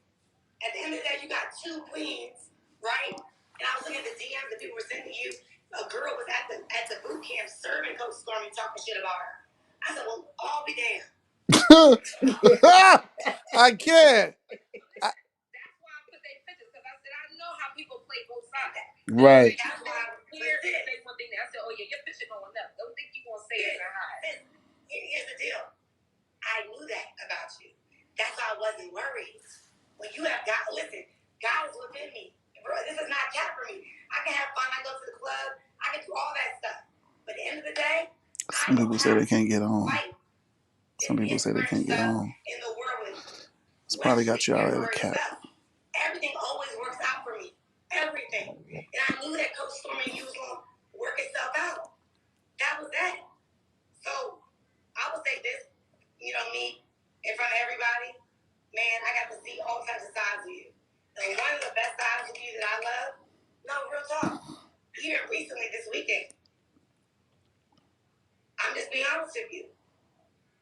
At the end of the day, you got two queens, right? And I was looking at the DMs that people were sending you. A girl was at the boot camp serving Coach Stormy, talking shit about her. I said, well, all be damned. I can't. That's why I put their pictures, because I said, I know how people play both sides. Right. That's why I was here to say one thing. I said, oh, yeah, your picture going up. Don't think you're going to say it or hide. Here's the deal. I knew that about you. That's why I wasn't worried. When you have God, listen, God is within me. Bro, this is not cap for me. I can have fun. I go to the club. I can do all that stuff. But at the end of the day, some people say they can't get on. Some people say they can't get on. In the world, It's probably got you out of the cap. Everything always works out for me. Everything. And I knew that Coach Stormy, you was going to work itself out. That was that. So I would say this, me, in front of everybody, man, I got to see all types of sides of you. And one of the best sides of you that I love, no, real talk, even recently this weekend, I'm just being honest with you.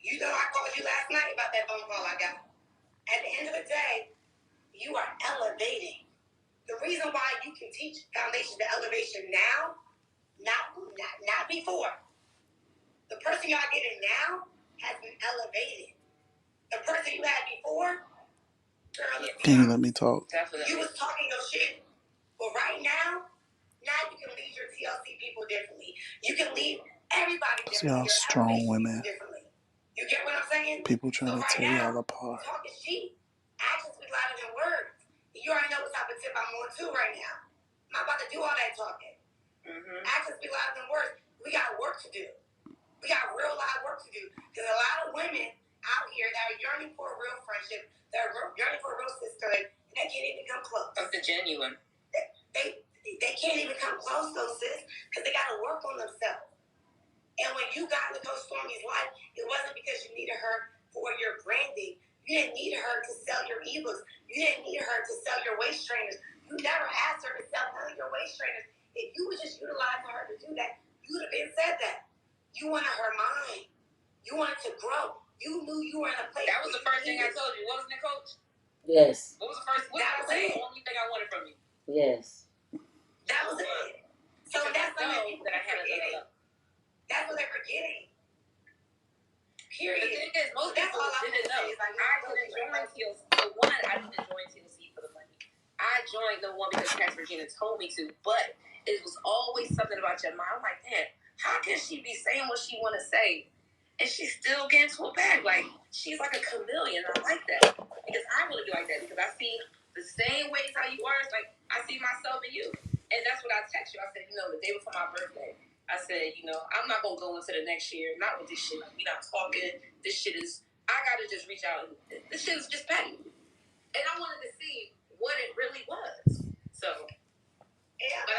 You know I called you last night about that phone call I got. At the end of the day, you are elevating. The reason why you can teach foundation to elevation now, not before. The person y'all getting now has been elevated. The person you had before, girl, can you let me talk? Definitely. You was talking your shit, but right now you can lead your TLC people differently. You can lead everybody differently. Y'all strong women. Differently. You get what I'm saying? People trying to tear y'all apart. Talking shit, actions speak louder than words. You already know what type of tip I'm on to right now. I'm not about to do all that talking. Actions speak louder than words. We got work to do. We got real live work to do. Because a lot of women out here that are yearning for a real friendship, that are yearning for a real sisterhood, and they can't even come close. Something genuine. They can't even come close, though, sis, because they got to work on themselves. And when you got into Coach Stormy's life, it wasn't because you needed her for your branding. You didn't need her to sell your ebooks. You didn't need her to sell your waist trainers. You never asked her to sell none of your waist trainers. If you was just utilizing her to do that, you would have been said that. You wanted her mind. You wanted to grow. You knew you were in a place. That was the first thing I told you, wasn't it, Coach? Yes. What was the first? What was the only thing I wanted from you? Yes. That was it. So that's something that I had to. That's what they're forgetting. Period. The thing is, most people didn't know. Like, I didn't join TLC. For one, I didn't join TLC for the money. I joined the one because Pastor Regina told me to, but it was always something about your mind. I'm like, man, how can she be saying what she want to say, and she's still getting to a bag? Like, she's like a chameleon. I like that. Because I really be like that, because I see the same ways how you are. It's like, I see myself in you. And that's what I text you. I said, the day before my birthday, I said, I'm not going to go into the next year, not with this shit. Like, we not talking. This shit is, I got to just reach out. This shit is just petty. And I wanted to see what it really was. So, yeah, but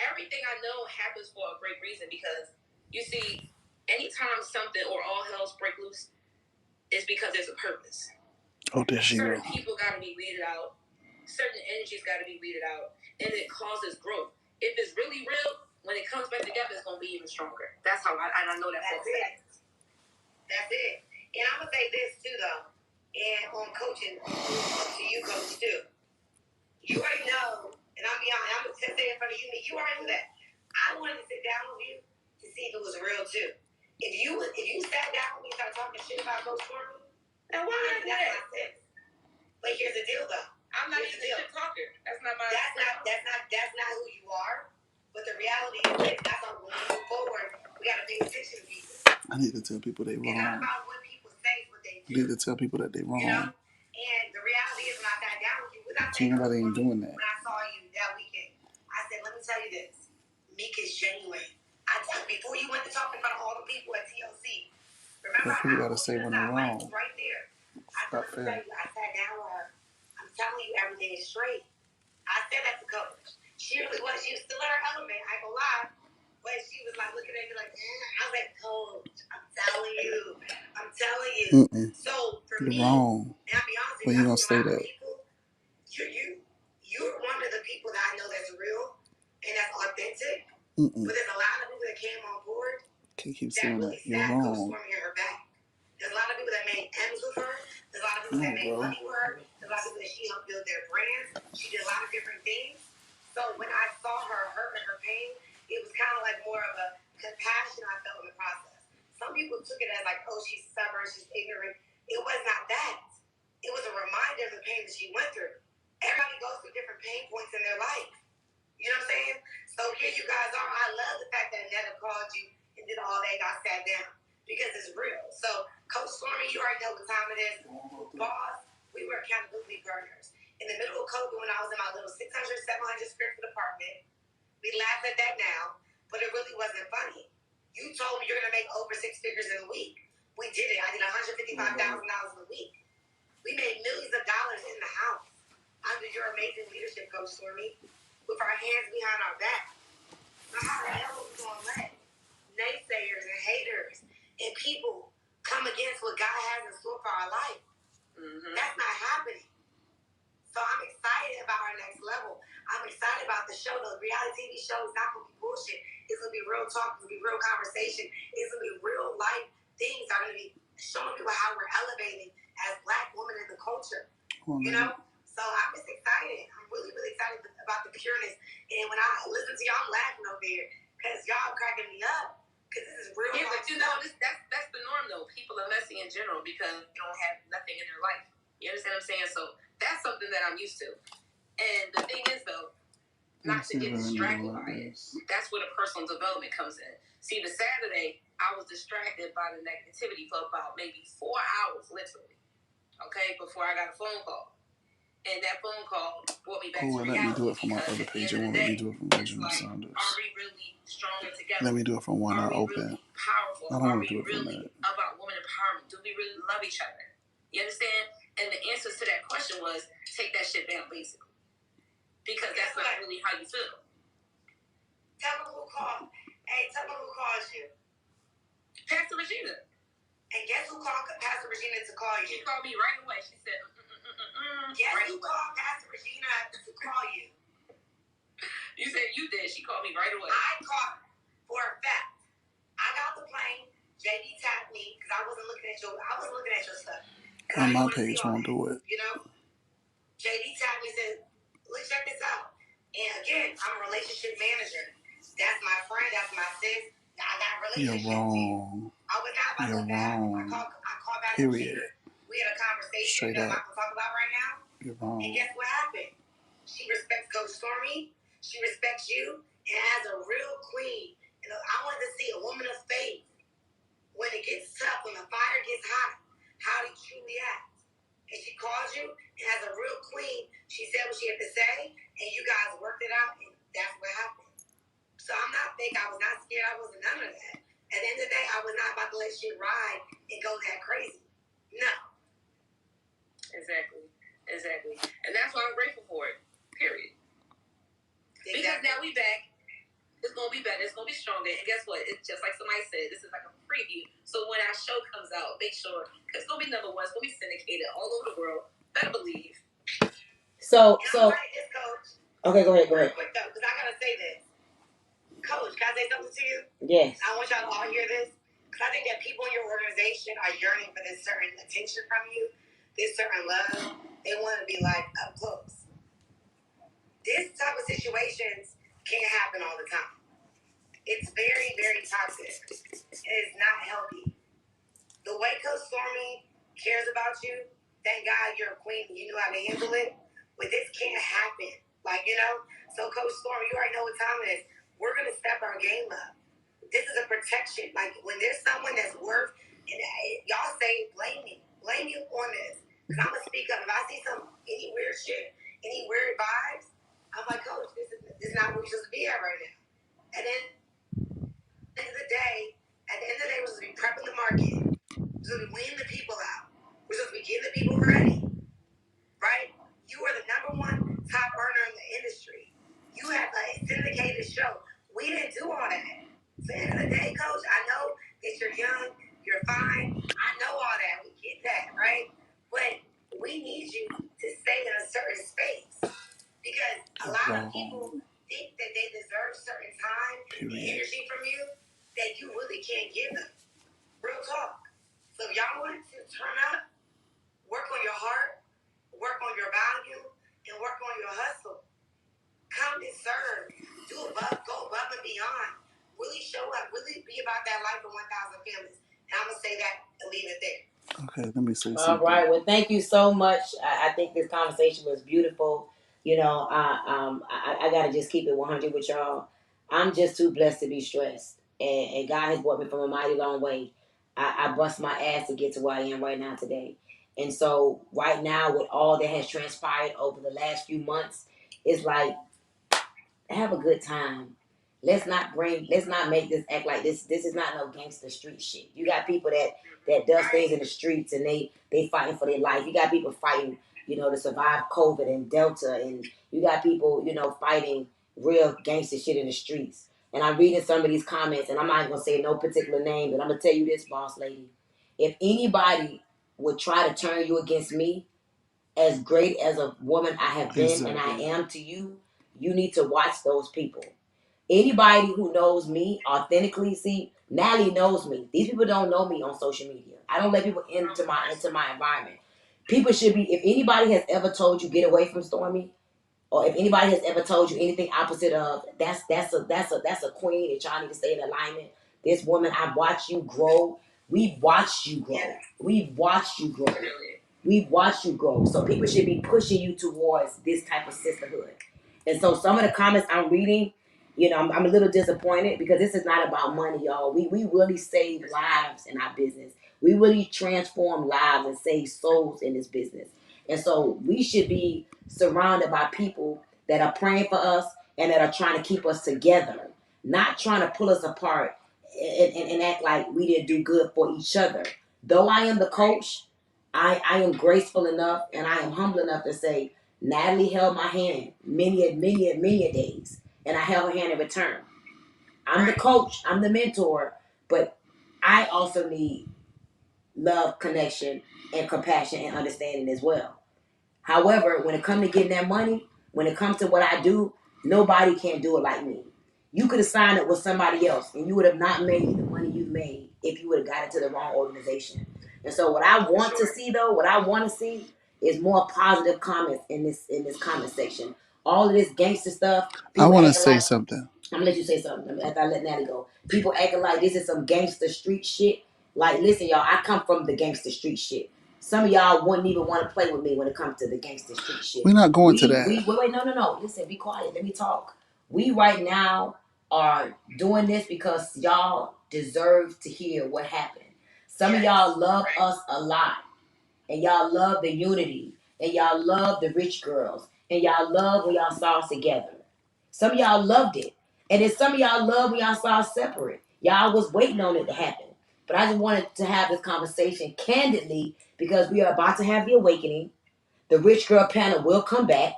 everything I know happens for a great reason, because, you see, anytime something or all hell's break loose, is because there's a purpose. Oh, there she Certain people got to be weeded out. Certain energies got to be weeded out. And it causes growth. If it's really real, when it comes back together, it's going to be even stronger. That's how I know that for a fact. That's it. And I'm going to say this, too, though. And on coaching, to you, Coach, too. You already know, and I'm going to say in front of you, you already knew that. I wanted to sit down with you to see if it was real, too. If you sat down with me and started talking shit about Coach Stormy, then why not that? But here's the deal, though. I'm not even a shit talker. That's not my. That's not who you are. But the reality is this. That's how when we move forward, we gotta pay attention to people. I need to tell people they wrong. It's not about what people say, it's what they do. I need to tell people that they wrong. And the reality is, when I sat down with you, nobody ain't doing that. When I saw you that weekend, I said, let me tell you this. Mika's genuine. Before you went to talk in front of all the people at TLC, remember, what people gotta say when they're wrong. Right there. I sat down with her. I'm telling you, everything is straight. I said that to Coach. She really was. She was still in her element. I ain't gonna lie. But she was like looking at me like, I was like, Coach, I'm telling you. So for You're me, wrong. and I'll be honest with when you gonna say that? People, you're one of the people that I know that's real and that's authentic. But there's a lot of people that came on board. Can't keep saying that. You're wrong. There's a lot of people that made M's with her. There's a lot of people that made money with her. There's a lot of people that she helped build their brands. She did a lot of different things. So when I saw her hurt and her pain, it was kind of like more of a compassion I felt in the process. Some people took it as like, oh, she's stubborn, she's ignorant. It was not that. It was a reminder of the pain that she went through. Everybody goes through different pain points in their life. You know what I'm saying? So here you guys are. I love the fact that Netta called you and did all that. Got sat down because it's real. So Coach Stormy, you already know what time it is. BAWSE, we were accountability partners. In the middle of COVID, when I was in my little 600, 700 square foot apartment, we laugh at that now, but it really wasn't funny. You told me you're going to make over 6 figures in a week. We did it. I did $155,000 in a week. We made millions of dollars in the house under your amazing leadership, Coach Stormy, with our hands behind our back. Now, how the hell are we going to let naysayers and haters and people come against what God has in store for our life? That's not happening. So I'm excited about our next level. I'm excited about the show. The reality TV show is not going to be bullshit. It's going to be real talk. It's going to be real conversation. It's going to be real life things. I'm going to be showing people how we're elevating as Black women in the culture. You know? So I'm just excited. I'm really, really excited about the pureness. And when I listen to y'all, I'm laughing over here because y'all cracking me up. Because this is real. Yeah, but you know, that's the norm though. People are messy in general because they don't have nothing in their life. You understand what I'm saying? So that's something that I'm used to. And the thing is though, not to get distracted by it. That's where the personal development comes in. See, the Saturday, I was distracted by the negativity for about maybe 4 hours, literally. Okay, before I got a phone call. And that phone call brought me back to reality. Let me do it from my other page. It won't let me do it from Benjamin Saunders. Are we really stronger together? Let me do it from one I open. Really powerful? I don't want to do it from that. About women empowerment? Do we really love each other? You understand? And the answers to that question was take that shit down, basically. Because that's not really how you feel. Tell them who called. Hey, tell them who calls you. Pastor Regina. And guess who called Pastor Regina to call you? She called me right away. She said, Guess who called Pastor Regina to call you? You said you did. She called me right away. I called for a fact. I got the plane. JD tapped me because I wasn't looking at your stuff. On my page won't do it. You know? JD tapped me and said, let's check this out. And again, I'm a relationship manager. That's my friend. That's my sis. I got relationships. You're wrong. I was not about to look at. I called back. Period. We had a conversation Straight that I'm up. not going to talk about right now. You're wrong. And guess what happened? She respects Coach Stormy. She respects you. And as a real queen, I wanted to see a woman of faith. When it gets tough, when the fire gets hot, how do you truly act? And she calls you, and as a real queen, she said what she had to say, and you guys worked it out, and that's what happened. So I'm not fake. I was not scared. I wasn't none of that. At the end of the day, I was not about to let shit ride and go that crazy. No. Exactly. And that's why I'm grateful for it. Period. Exactly. Because now we back. It's going to be better. It's going to be stronger. And guess what? It's just like somebody said. This is like a preview. So when our show comes out, make sure. Because it's going to be number one. It's going to be syndicated all over the world. Better believe. So. Coach. Okay, go ahead. Real quick, though, because I got to say this. Coach, can I say something to you? Yes. I want y'all to all hear this. Because I think that people in your organization are yearning for this certain attention from you. This certain love. They want to be like up close. This type of situations can't happen all the time. It's very, very toxic. It is not healthy. The way Coach Stormy cares about you, thank God you're a queen and you know how to handle it. But this can't happen. So Coach Stormy, you already know what time it is. We're going to step our game up. This is a protection. When there's someone that's worth, and y'all say, blame me. Blame you on this. Because I'm going to speak up. If I see any weird shit, any weird vibes, I'm like, Coach, this is not where we're supposed to be at right now. And then, at the end of the day, we're supposed to be prepping the market. We're supposed to be weaning the people out. We're supposed to be getting the people ready. Right? You are the number one top earner in the industry. You have a syndicated show. We didn't do all that. So at the end of the day, Coach, I know that you're young, you're fine. I know all that. We get that, right? But we need you to stay in a certain space. Because a lot of people think that they deserve certain time and energy from you that you really can't give them. Real talk. So if y'all want to turn up, work on your heart, work on your value, and work on your hustle. Come and serve. Go above and beyond. Really show up. Really be about that life of 1,000 families. And I'm going to say that and leave it there. Okay, let me say something. All right. Well, thank you so much. I think this conversation was beautiful. I got to just keep it 100 with y'all. I'm just too blessed to be stressed. And God has brought me from a mighty long way. I bust my ass to get to where I am right now today. And so right now, with all that has transpired over the last few months, it's like, have a good time. Let's not make this act like this. This is not no gangster street shit. You got people that does things in the streets and they fighting for their life. You got people fighting, to survive COVID and Delta, and you got people, fighting real gangster shit in the streets. And I'm reading some of these comments, and I'm not gonna say no particular name, but I'm gonna tell you this, boss lady. If anybody would try to turn you against me, as great as a woman I have been and I am to you, you need to watch those people. Anybody who knows me authentically, see, Natalie knows me. These people don't know me on social media. I don't let people into my environment. People should be. If anybody has ever told you get away from Stormy, or if anybody has ever told you anything opposite of that's a queen that y'all need to stay in alignment. This woman, I've watched you grow. We've watched you grow. We've watched you grow. We've watched you grow. So people should be pushing you towards this type of sisterhood. And so some of the comments I'm reading, I'm a little disappointed because this is not about money, y'all. We really save lives in our business. We really transform lives and save souls in this business. And so we should be surrounded by people that are praying for us and that are trying to keep us together, not trying to pull us apart and act like we didn't do good for each other. Though I am the coach, I am graceful enough and I am humble enough to say, Natalie held my hand many days, and I held her hand in return. I'm the coach, I'm the mentor, but I also need love, connection, and compassion and understanding as well. However, when it comes to getting that money, when it comes to what I do, nobody can do it like me. You could have signed up with somebody else and you would have not made the money you've made if you would have got into the wrong organization. And so what I want to see though, what I want to see is more positive comments in this comment section. All of this gangster stuff. I want to say something. I'm gonna let you say something after I let Natalie go. People acting like this is some gangster street shit. Like, listen, y'all, I come from the gangster street shit. Some of y'all wouldn't even want to play with me when it comes to the gangster street shit. We're not going to that. Wait, no. Listen, be quiet. Let me talk. We right now are doing this because y'all deserve to hear what happened. Some of y'all love us a lot. And y'all love the unity. And y'all love the rich girls. And y'all love when y'all saw us together. Some of y'all loved it. And then some of y'all loved when y'all saw us separate. Y'all was waiting on it to happen. But I just wanted to have this conversation candidly because we are about to have the awakening. The rich girl panel will come back.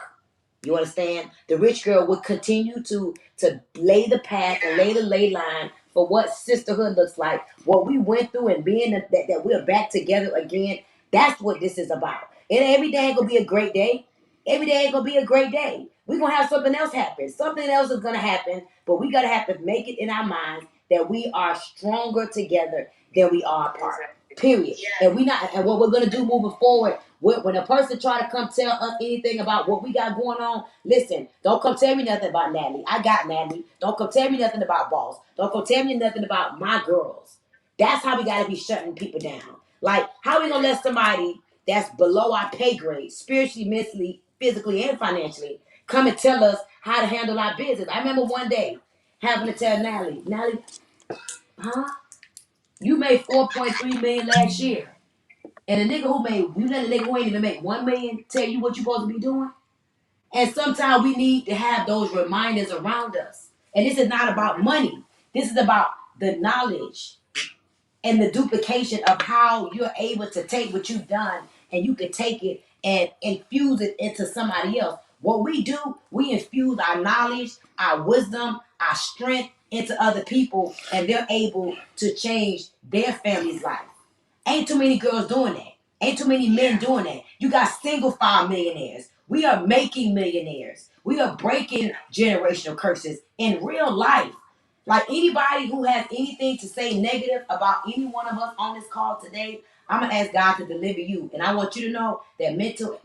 You understand? The rich girl will continue to lay the path and lay the ley line for what sisterhood looks like. What we went through and being that we're back together again. That's what this is about. And every day ain't gonna be a great day. Every day ain't gonna be a great day. We're gonna have something else happen. Something else is gonna happen, but we gotta have to make it in our minds that we are stronger together than we are apart. Period. And what we're gonna do moving forward. When a person try to come tell us anything about what we got going on, listen, don't come tell me nothing about Natalie. I got Natalie. Don't come tell me nothing about BAWSE. Don't come tell me nothing about my girls. That's how we gotta be shutting people down. Like, how we gonna let somebody that's below our pay grade, spiritually, mentally, physically, and financially, come and tell us how to handle our business? I remember one day having to tell Natalie, huh? You made $4.3 million last year. And the nigga you let a nigga who ain't even make $1 million tell you what you're supposed to be doing? And sometimes we need to have those reminders around us. And this is not about money. This is about the knowledge and the duplication of how you're able to take what you've done and you can take it and infuse it into somebody else. What we do, we infuse our knowledge, our wisdom, our strength into other people, and they're able to change their family's life. Ain't too many girls doing that. Ain't too many men doing that. You got single file millionaires. We are making millionaires. We are breaking generational curses in real life. Like, anybody who has anything to say negative about any one of us on this call today, I'm gonna ask God to deliver you. And I want you to know that mental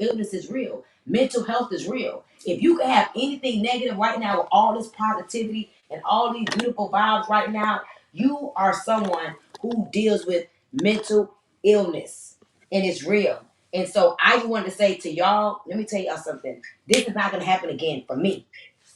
illness is real. Mental health is real. If you can have anything negative right now with all this positivity and all these beautiful vibes right now, you are someone who deals with mental illness, and it's real. And so I just wanted to say to y'all, let me tell y'all something. This is not gonna happen again for me.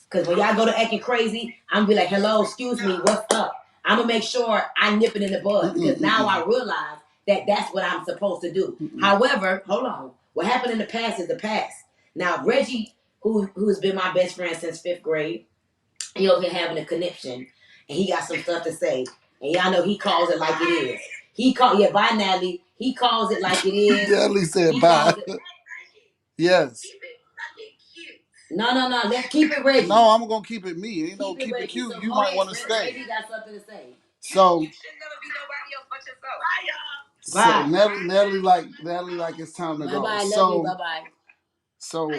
Because when y'all go to acting crazy, I'm gonna be like, hello, excuse me, what's up? I'm gonna make sure I nip it in the bud because now I realize that that's what I'm supposed to do. However, hold on. What happened in the past is the past. Now, Reggie, who's been my best friend since 5th grade, he over here having a conniption, and he got some stuff to say. And y'all know he calls it like it is. Bye, Natalie. He calls it like it is. Natalie said bye. Yes. No. Let's keep it Reggie. No, I'm gonna keep it me. Ain't no keep it cute. So you might want to stay. Reggie got something to say. So. You should never be nobody else but yourself. Bye, y'all. So Natalie like it's time to go. Bye. So. Love you. Bye. So.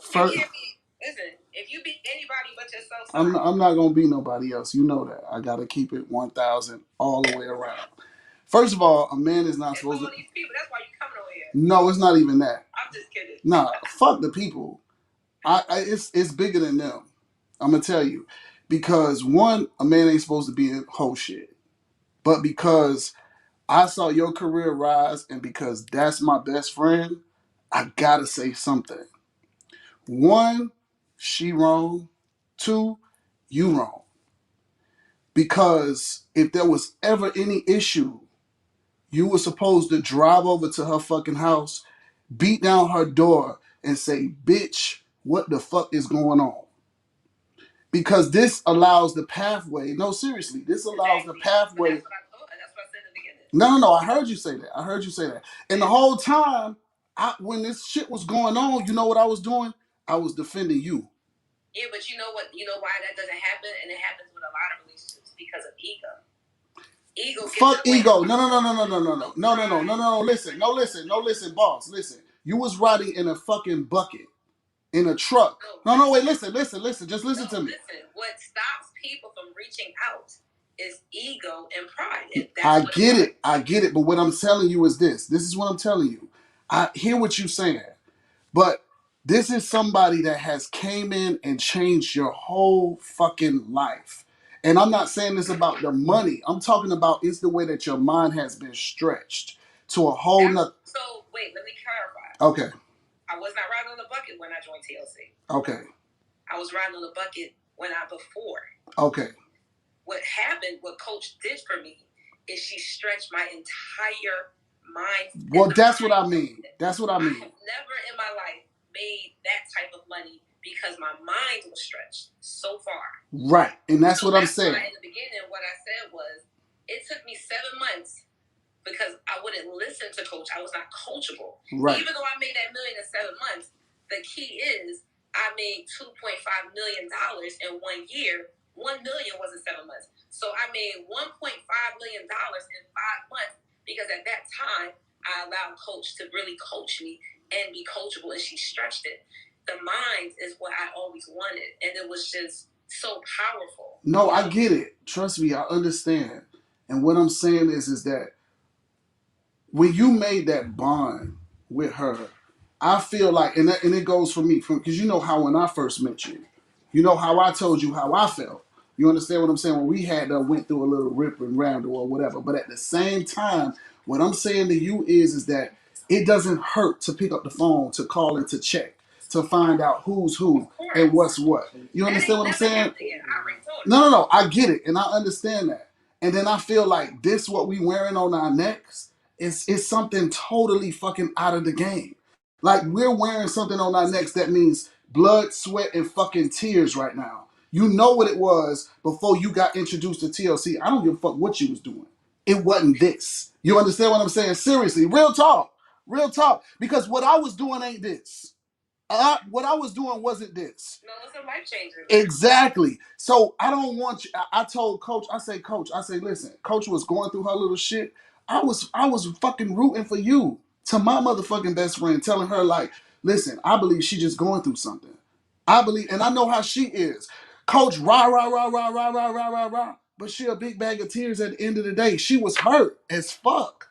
First. Listen, if you be anybody but yourself, I'm not gonna be nobody else. You know that. I gotta keep it 1,000 all the way around. First of all, a man is not supposed to. These people, that's why you coming over here. No, it's not even that. I'm just kidding. Nah, fuck the people. It's bigger than them. I'm gonna tell you, because one, a man ain't supposed to be in whole shit, but because I saw your career rise, and because that's my best friend, I gotta say something. One, she wrong. Two, you wrong. Because if there was ever any issue, you were supposed to drive over to her fucking house, beat down her door, and say, bitch, what the fuck is going on? Because this allows the pathway. No, seriously, this allows the pathway. That's what I thought, and that's what I said in the beginning. No. I heard you say that. And the whole time, when this shit was going on, you know what I was doing? I was defending you. Yeah, but you know what? You know why that doesn't happen? And it happens with a lot of relationships because of ego. Ego. Fuck ego. No. Listen, boss. Listen. You was riding in a fucking bucket. In a truck. No, wait, listen. Just listen to me. Listen, what stops people from reaching out is ego and pride. And I get it. But what I'm telling you is this. This is what I'm telling you. I hear what you're saying. But this is somebody that has came in and changed your whole fucking life. And I'm not saying this about the money. I'm talking about it's the way that your mind has been stretched to a whole nother. So, wait, let me clarify. Okay. I was not riding on the bucket when I joined TLC. Okay. I was riding on the bucket before. Okay. What happened, what Coach did for me, is she stretched my entire mind. Well, that's what I mean. I have never in my life made that type of money because my mind was stretched so far. Right. And that's what I'm saying. In the beginning, what I said was, it took me 7 months because I wouldn't listen to Coach. I was not coachable. Right. Even though I made that $1 million in 7 months, the key is I made $2.5 million in 1 year. 1 million was in 7 months. So I made $1.5 million in 5 months because at that time I allowed Coach to really coach me and be coachable, and she stretched it. The mind is what I always wanted, and it was just so powerful. No, I get it. Trust me, I understand. And what I'm saying is that when you made that bond with her, I feel like, and it goes for me, because you know how when I first met you, you know how I told you how I felt. You understand what I'm saying? When we went through a little rip and ramble or whatever. But at the same time, what I'm saying to you is that it doesn't hurt to pick up the phone, to call and to check, to find out who's who and what's what. You understand what I'm saying? No. I get it, and I understand that. And then I feel like this, what we wearing on our necks, is something totally fucking out of the game. Like, we're wearing something on our necks that means blood, sweat, and fucking tears right now. You know what it was before you got introduced to TLC. I don't give a fuck what you was doing. It wasn't this. You understand what I'm saying? Seriously, real talk. Because what I was doing ain't this. What I was doing wasn't this. No, it's a life changer. Exactly. So I don't want you. I told Coach, listen, Coach was going through her little shit. I was fucking rooting for you to my motherfucking best friend, telling her like, listen, I believe she just going through something. I believe, and I know how she is. Coach, rah. But she a big bag of tears at the end of the day. She was hurt as fuck.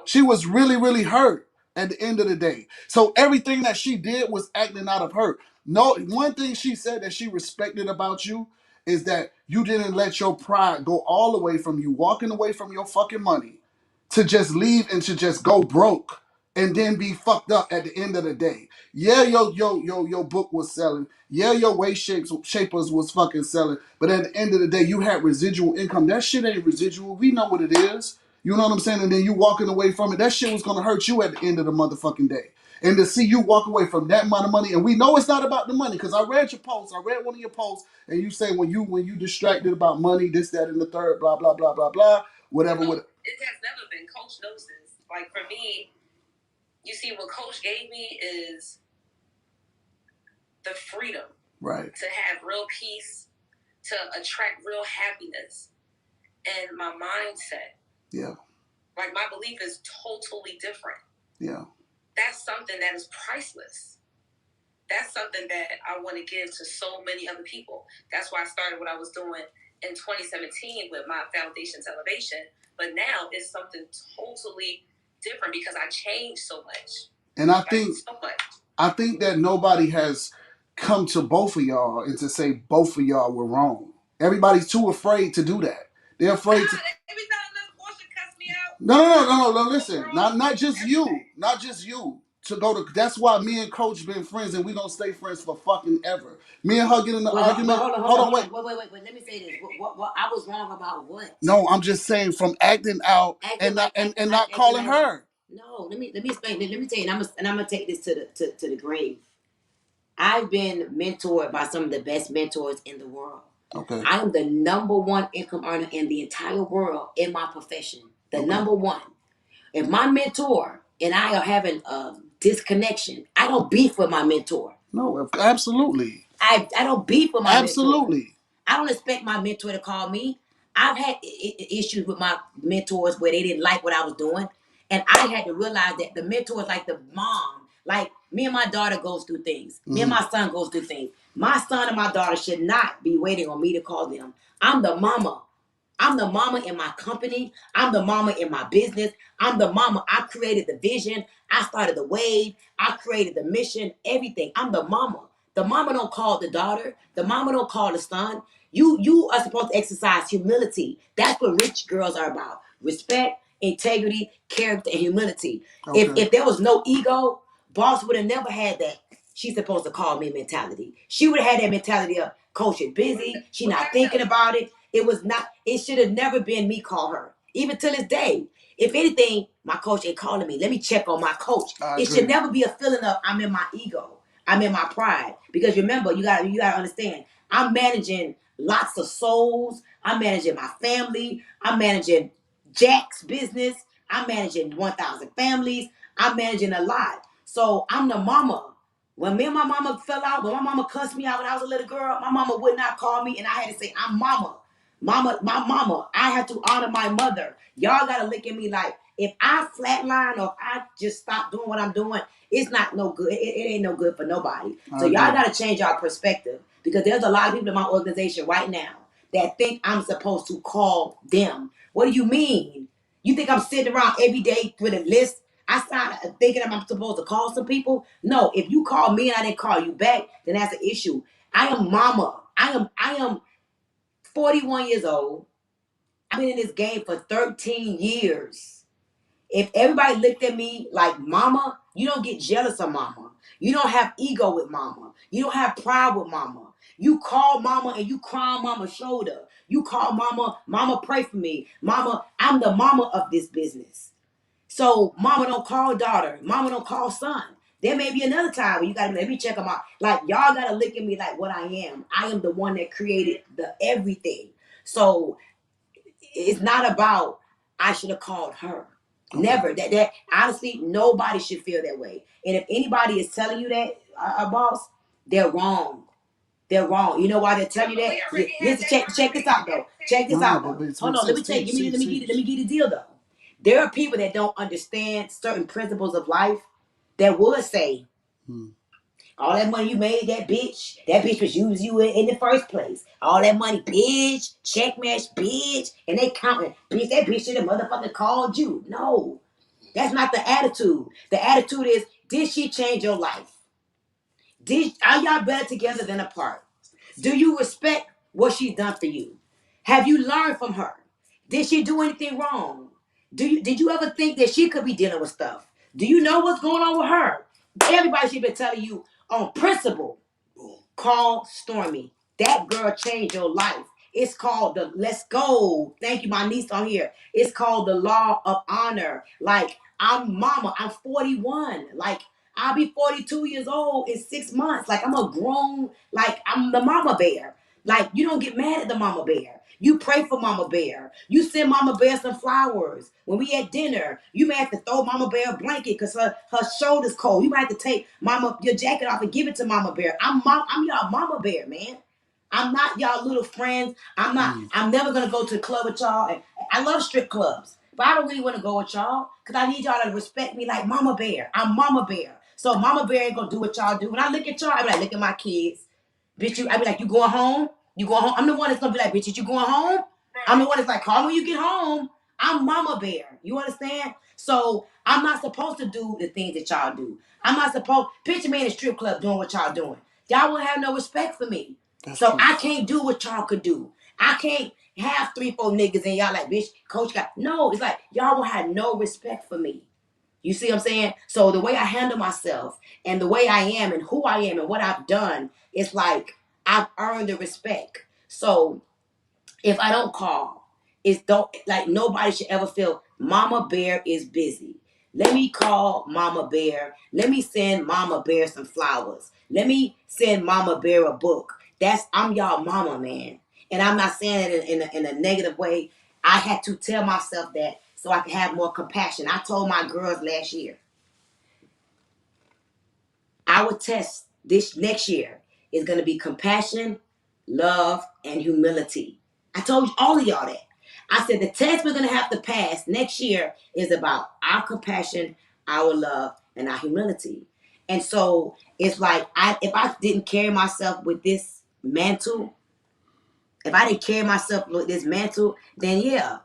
She was really, really hurt at the end of the day. So everything that she did was acting out of hurt. No, one thing she said that she respected about you is that you didn't let your pride go all the way from you walking away from your fucking money to just leave and to just go broke and then be fucked up at the end of the day. Yeah, your book was selling. Yeah, your waist shapers was fucking selling. But at the end of the day, you had residual income. That shit ain't residual. We know what it is. You know what I'm saying? And then you walking away from it. That shit was gonna hurt you at the end of the motherfucking day. And to see you walk away from that amount of money, and we know it's not about the money, because I read your post. I read one of your posts, and you say when you distracted about money, this, that, and the third, blah, blah, blah, blah, blah, whatever. It has never been. Coach knows this. Like, for me, you see, what Coach gave me is the freedom. Right. To have real peace, to attract real happiness, and my mindset. Yeah. Like, my belief is totally different. Yeah. That's something that is priceless. That's something that I want to give to so many other people. That's why I started what I was doing in 2017 with my Foundations Elevation. But now it's something totally different because I changed so much. And I think that nobody has come to both of y'all and to say both of y'all were wrong. Everybody's too afraid to do that. They're afraid to. Every time little Portia cuss me out. No. Listen, not just you. To go to. That's why me and Coach been friends, and we gonna stay friends for fucking ever. Me and her get in the argument. Hold on, wait. Let me say this. What I was wrong about what? No, I'm just saying from acting out and not calling her. No, let me explain. Let me tell you, and I'm gonna take this to the grave. I've been mentored by some of the best mentors in the world. Okay. I am the #1 income earner in the entire world in my profession. The #1. If my mentor and I are having a disconnection, I don't beef with my mentor. No, absolutely. I don't beef with my absolutely. mentor. I don't expect my mentor to call me. I've had issues with my mentors where they didn't like what I was doing. And I had to realize that the mentor is like the mom. Like me and my daughter goes through things. Me and my son goes through things. My son and my daughter should not be waiting on me to call them. I'm the mama. I'm the mama in my company. I'm the mama in my business. I'm the mama. I created the vision. I started the wave. I created the mission, everything. I'm the mama. The mama don't call the daughter. The mama don't call the son. You are supposed to exercise humility. That's what rich girls are about. Respect, integrity, character, and humility. Okay. If there was no ego, boss would have never had that she's supposed to call me mentality. She would have had that mentality of Coach is busy. She not thinking about it. It should have never been me call her. Even to this day. If anything, my coach ain't calling me. Let me check on my coach. It should never be a feeling of I'm in my ego. I'm in my pride. Because remember, you gotta understand, I'm managing lots of souls. I'm managing my family. I'm managing Jack's business. I'm managing 1,000 families. I'm managing a lot. So I'm the mama. When me and my mama fell out, when my mama cussed me out when I was a little girl, my mama would not call me, and I had to say, I'm mama. Mama, my mama. I had to honor my mother. Y'all gotta look at me like, if I flatline or if I just stop doing what I'm doing, it's not no good. It ain't no good for nobody. So y'all gotta change our perspective, because there's a lot of people in my organization right now that think I'm supposed to call them. What do you mean? You think I'm sitting around every day with a list? I started thinking I'm supposed to call some people. No, if you call me and I didn't call you back, then that's an issue. I am mama. I am 41 years old. I've been in this game for 13 years. If everybody looked at me like mama, you don't get jealous of mama. You don't have ego with mama. You don't have pride with mama. You call mama and you cry on mama's shoulder. You call mama, mama pray for me. Mama, I'm the mama of this business. So mama don't call daughter. Mama don't call son. There may be another time where you gotta let me check them out. Like y'all gotta look at me like what I am. I am the one that created the everything. So it's not about I should have called her. Okay. Never. That honestly, nobody should feel that way. And if anybody is telling you that, boss, they're wrong. They're wrong. You know why they're telling you that? Listen, check this out though. Check this out. Hold on, let me tell you. Let me get the deal though. There are people that don't understand certain principles of life that would say, all that money you made, that bitch was using you in the first place. All that money, bitch, check match, bitch, and they counting, bitch, that bitch should have motherfucking called you. No, that's not the attitude. The attitude is, did she change your life? Are y'all better together than apart? Do you respect what she's done for you? Have you learned from her? Did she do anything wrong? Did you ever think that she could be dealing with stuff? Do you know what's going on with her? Everybody should be telling you on principle. Call Stormy. That girl changed your life. It's called the Let's Go. Thank you, my niece on here. It's called the Law of Honor. Like, I'm mama. I'm 41. Like, I'll be 42 years old in 6 months. Like, I'm a grown, like, I'm the mama bear. Like, you don't get mad at the mama bear. You pray for Mama Bear. You send Mama Bear some flowers. When we at dinner, you may have to throw Mama Bear a blanket because her shoulder's cold. You might have to take your jacket off and give it to Mama Bear. I'm y'all Mama Bear, man. I'm not y'all little friends. I'm never gonna go to the club with y'all. And I love strip clubs, but I don't really want to go with y'all because I need y'all to respect me like Mama Bear. I'm Mama Bear. So Mama Bear ain't gonna do what y'all do. When I look at y'all, I be like, look at my kids. Bitch, I be like, you going home? You going home? I'm the one that's gonna be like, bitch, you going home? I'm the one that's like, call me when you get home. I'm Mama Bear. You understand? So I'm not supposed to do the things that y'all do. I'm not supposed picture me in a strip club doing what y'all doing. Y'all won't have no respect for me. That's So true. I can't do what y'all could do. I can't have 3-4 niggas and y'all like, bitch, coach got no, it's like y'all will have no respect for me. You see what I'm saying? So the way I handle myself and the way I am and who I am and what I've done, it's like I've earned the respect. So if I don't call, it's don't like nobody should ever feel Mama Bear is busy. Let me call Mama Bear. Let me send Mama Bear some flowers. Let me send Mama Bear a book. I'm y'all mama, man. And I'm not saying it in a negative way. I had to tell myself that so I could have more compassion. I told my girls last year, our test this next year is going to be compassion, love, and humility. I told all of y'all that. I said the test we're going to have to pass next year is about our compassion, our love, and our humility. And so it's like if I didn't carry myself with this mantle, if I didn't carry myself with this mantle, then yeah,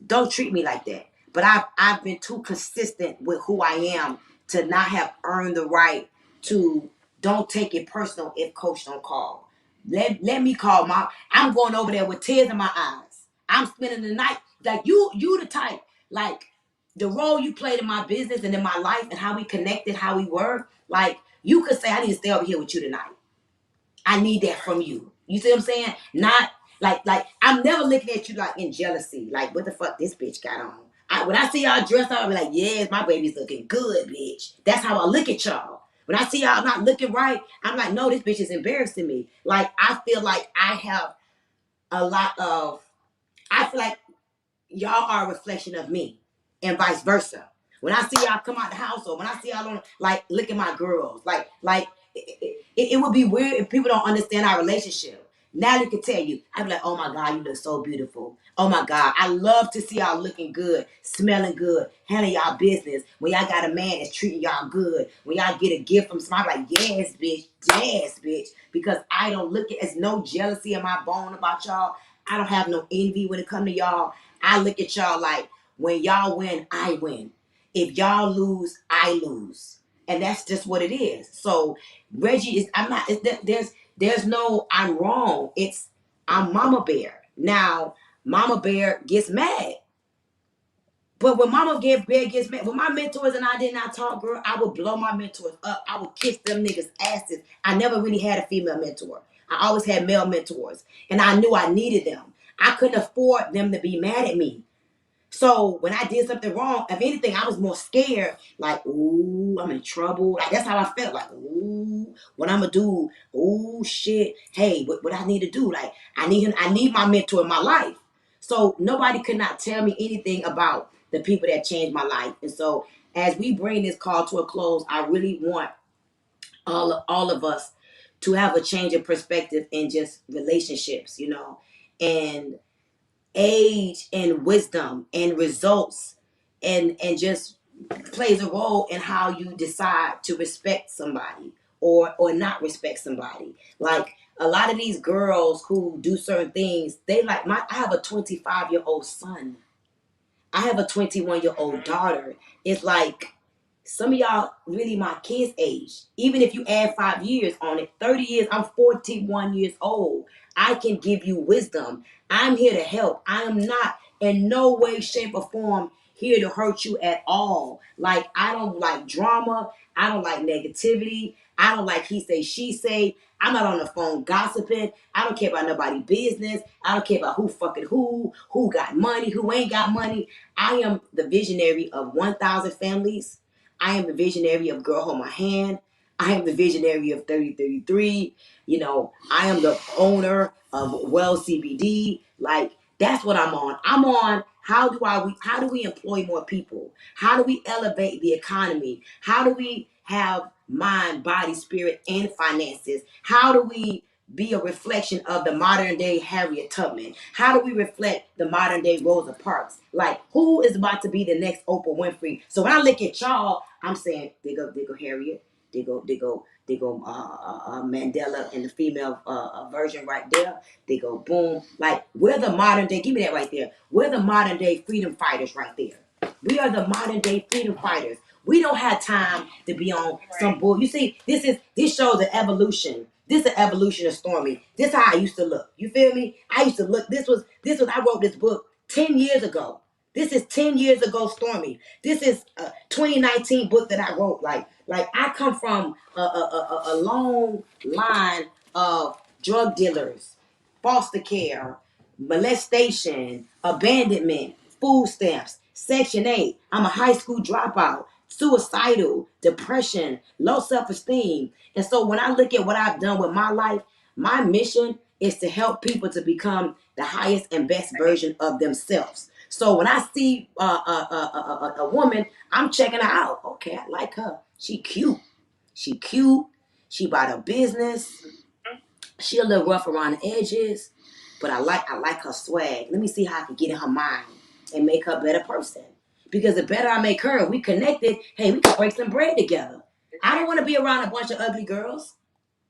don't treat me like that. But I've been too consistent with who I am to not have earned the right to don't take it personal if coach don't call. Let me call I'm going over there with tears in my eyes. I'm spending the night like you the type like the role you played in my business and in my life and how we connected, how we were. Like you could say I need to stay over here with you tonight. I need that from you. You see what I'm saying? Not like I'm never looking at you like in jealousy. Like what the fuck this bitch got on? When I see y'all dressed up, I be like, yes, my baby's looking good, bitch. That's how I look at y'all. When I see y'all not looking right, I'm like, no, this bitch is embarrassing me. Like I feel like I have a lot of. I feel like y'all are a reflection of me, and vice versa. When I see y'all come out the house, or when I see y'all on, like, look at my girls, like it would be weird if people don't understand our relationship. Natalie could tell you, I'd be like, oh my God, you look so beautiful. Oh my God, I love to see y'all looking good, smelling good, handling y'all business. When y'all got a man that's treating y'all good, when y'all get a gift from somebody, I'm like, yes, bitch. Because I don't look at, there's no jealousy in my bone about y'all. I don't have no envy when it come to y'all. I look at y'all like, when y'all win, I win. If y'all lose, I lose. And that's just what it is. So Reggie is, I'm not, there's no, I'm wrong. I'm Mama Bear. Now, Mama Bear gets mad. But when Bear gets mad, when my mentors and I did not talk, girl, I would blow my mentors up. I would kiss them niggas' asses. I never really had a female mentor. I always had male mentors. And I knew I needed them. I couldn't afford them to be mad at me. So when I did something wrong, if anything, I was more scared. Like, ooh, I'm in trouble. Like that's how I felt. Like, ooh, what I'm gonna do? Ooh, shit. Hey, what I need to do? Like, I need my mentor in my life. So nobody could not tell me anything about the people that changed my life. And so as we bring this call to a close, I really want all of us to have a change of perspective in just relationships, and age and wisdom and results and just plays a role in how you decide to respect somebody or not respect somebody. Like a lot of these girls who do certain things, I have a 25-year-old son. I have a 21-year-old daughter. It's like some of y'all really my kids' age. Even if you add 5 years on it, 30 years, I'm 41 years old. I can give you wisdom. I'm here to help. I am not in no way, shape, or form here to hurt you at all. Like, I don't like drama. I don't like negativity. I don't like he say, she say. I'm not on the phone gossiping. I don't care about nobody's business. I don't care about who fucking who got money, who ain't got money. I am the visionary of 1,000 families. I am the visionary of Girl Hold My Hand. I am the visionary of 3033. I am the owner of Well CBD. Like, that's what I'm on. I'm on how do we employ more people? How do we elevate the economy? How do we have mind, body, spirit, and finances? How do we be a reflection of the modern day Harriet Tubman? How do we reflect the modern day Rosa Parks? Like, who is about to be the next Oprah Winfrey? So when I look at y'all, I'm saying, there go Harriet. Mandela and the female version right there. They go boom. Like we're the modern day. Give me that right there. We're the modern day freedom fighters right there. We are the modern day freedom fighters. We don't have time to be on some bull. You see, this shows the evolution. This is the evolution of Stormy. This is how I used to look. You feel me? I used to look. This was. I wrote this book 10 years ago. This is 10 years ago, Stormy. This is a 2019 book that I wrote. Like I come from a long line of drug dealers, foster care, molestation, abandonment, food stamps, Section 8. I'm a high school dropout, suicidal, depression, low self-esteem. And so when I look at what I've done with my life, my mission is to help people to become the highest and best version of themselves. So when I see a woman, I'm checking her out. Okay, I like her. She cute. She cute. She about her business. She a little rough around the edges, but I like her swag. Let me see how I can get in her mind and make her a better person. Because the better I make her, if we connected, hey, we can break some bread together. I don't want to be around a bunch of ugly girls.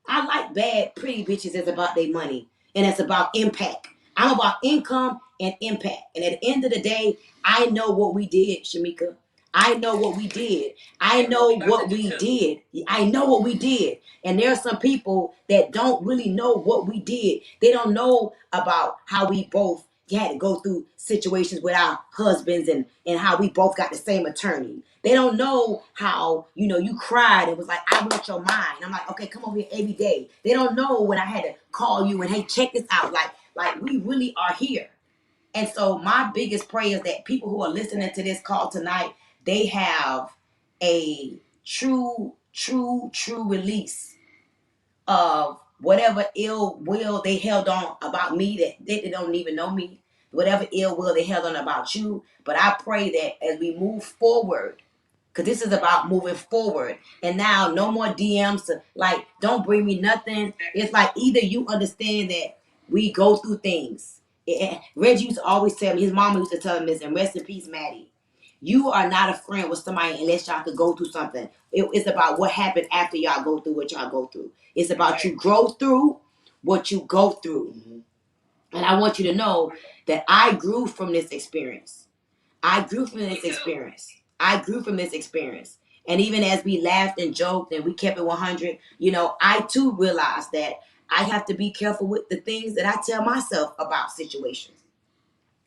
I like bad, pretty bitches that's about their money and it's about impact. I'm about income and impact. And at the end of the day, I know what we did, Shamika. I know what we did. I know what we did. I know what we did. And there are some people that don't really know what we did. They don't know about how we both had to go through situations with our husbands and how we both got the same attorney. They don't know how, you cried and was like, I want your mind. I'm like, okay, come over here every day. They don't know when I had to call you and, hey, check this out. Like we really are here. And so my biggest prayer is that people who are listening to this call tonight, they have a true release of whatever ill will they held on about me that they don't even know me, whatever ill will they held on about you. But I pray that as we move forward, because this is about moving forward. And now no more DMs to like, don't bring me nothing. It's like either you understand that we go through things. Reggie used to always tell me, his mama used to tell him this, and rest in peace, Maddie. You are not a friend with somebody unless y'all could go through something. It's about what happened after y'all go through what y'all go through. It's about you grow through what you go through. And I want you to know that I grew from this experience. I grew from this experience. I grew from this experience. And even as we laughed and joked and we kept it 100, I too realized that I have to be careful with the things that I tell myself about situations.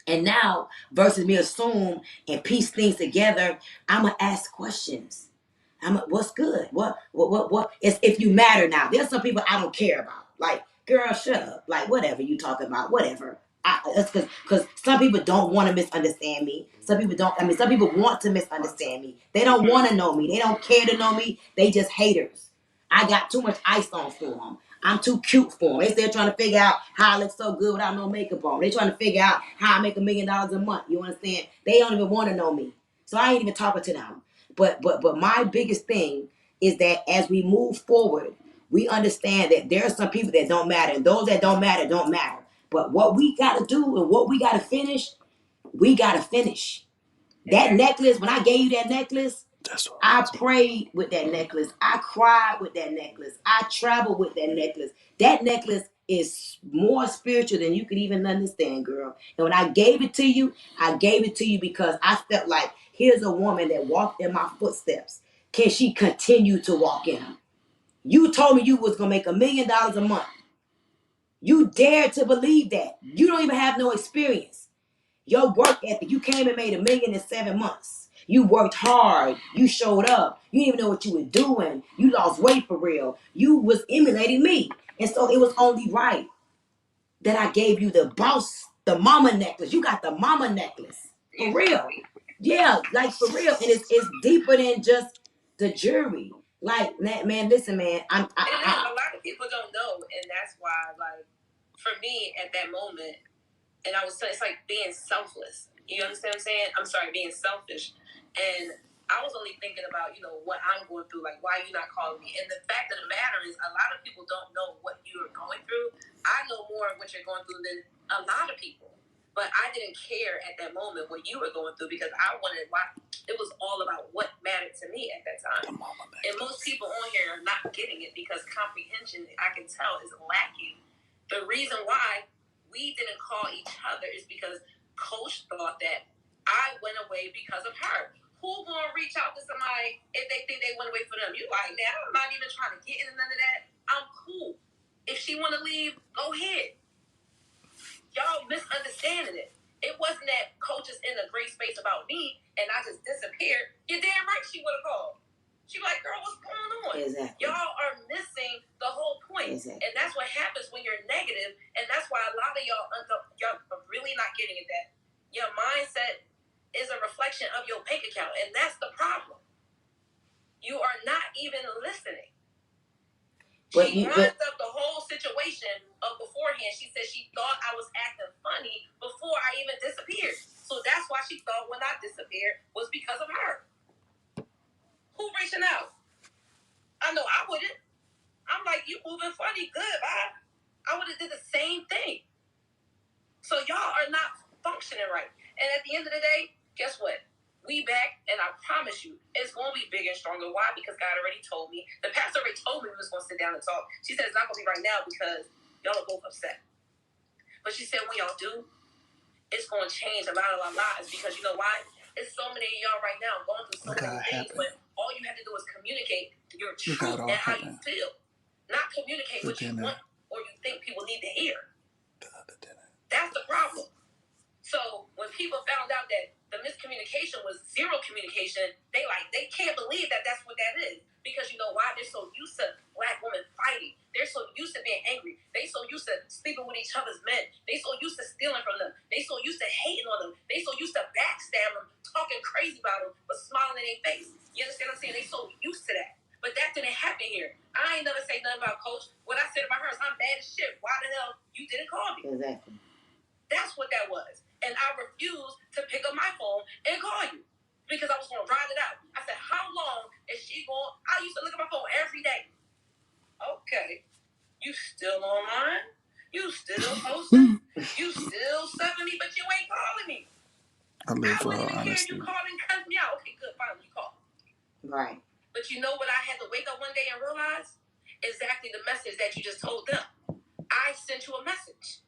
And now, versus me assume and piece things together, I'm going to ask questions. What's good? What? It's if you matter now. There's some people I don't care about. Like, girl, shut up. Like, whatever you talking about, whatever. That's because some people don't want to misunderstand me. Some people don't. Some people want to misunderstand me. They don't want to know me. They don't care to know me. They just haters. I got too much ice on for them. I'm too cute for them. They still trying to figure out how I look so good without no makeup on. They trying to figure out how I make $1 million a month. You understand? They don't even want to know me. So I ain't even talking to them. But my biggest thing is that as we move forward, we understand that there are some people that don't matter, and those that don't matter don't matter. But what we got to do and what we got to finish, we got to finish. That necklace, when I gave you that necklace, I prayed with that necklace. I cried with that necklace. I traveled with that necklace. That necklace is more spiritual than you could even understand, girl. And when I gave it to you, I gave it to you because I felt like here's a woman that walked in my footsteps. Can she continue to walk in them? You told me you was going to make $1 million a month. You dared to believe that. You don't even have no experience. Your work ethic, you came and made $1 million in 7 months. You worked hard. You showed up. You didn't even know what you were doing. You lost weight for real. You was emulating me. And so it was only right that I gave you the the mama necklace. You got the mama necklace. For real. Yeah, like for real. And it's deeper than just the jewelry. Like, man, listen, man. And a lot of people don't know. And that's why, like, for me at that moment, and I was saying, it's like being selfless. You understand what I'm saying? I'm sorry, being selfish. And I was only thinking about, what I'm going through. Like, why are you not calling me? And the fact of the matter is, a lot of people don't know what you are going through. I know more of what you're going through than a lot of people. But I didn't care at that moment what you were going through because I wanted it was all about what mattered to me at that time. And most people on here are not getting it because comprehension, I can tell, is lacking. The reason why we didn't call each other is because Coach thought that I went away because of her. Who gonna reach out to somebody if they think they went away for them? You like, man, I'm not even trying to get into none of that. I'm cool. If she wanna leave, go ahead. Y'all misunderstanding it. It wasn't that Coach is in a great space about me and I just disappeared. You're damn right she would have called. She like, girl, what's going on? Exactly. Y'all are missing the whole point. Exactly. And that's what happens when you're negative. And that's why a lot of y'all are really not getting it, that your mindset is a reflection of your bank account. And that's the problem. You are not even listening. She brought up the whole situation of beforehand. She said she thought I was acting funny before I even disappeared. So that's why she thought when I disappeared was because of her. Who reaching out? I know I wouldn't. I'm like, you moving funny, good, bye. I would have did the same thing. So y'all are not functioning right. And at the end of the day, guess what? We back, and I promise you, it's going to be bigger and stronger. Why? Because God already told me. The pastor already told me we was going to sit down and talk. She said it's not going to be right now because y'all are both upset. But she said when y'all do, it's going to change a lot of our lives because you know why? It's so many of y'all right now going through so many things when all you have to do is communicate your truth and how you feel. Not communicate what you want or you think people need to hear. That's the problem. So when people found out that the miscommunication was zero communication, they can't believe that that's what that is. Because you know why? They're so used to black women fighting. They're so used to being angry. They so used to sleeping with each other's men. They so used to stealing from them. They so used to hating on them. They so used to backstabbing them, talking crazy about them, but smiling in their face. You understand what I'm saying? They so used to that. But that didn't happen here. I ain't never say nothing about Coach. What I said about her is I'm bad as shit. Why the hell you didn't call me? Exactly. That's what that was. And I refused to pick up my phone and call you because I was going to ride it out. I said, how long is she going? I used to look at my phone every day. Okay. You still online? You still posting? You still subbing me, but you ain't calling me. I live for wouldn't her, even honestly. hear you call and cuss me out. Okay, good. Finally, you call. Right. But you know what I had to wake up one day and realize? Exactly the message that you just told them. I sent you a message.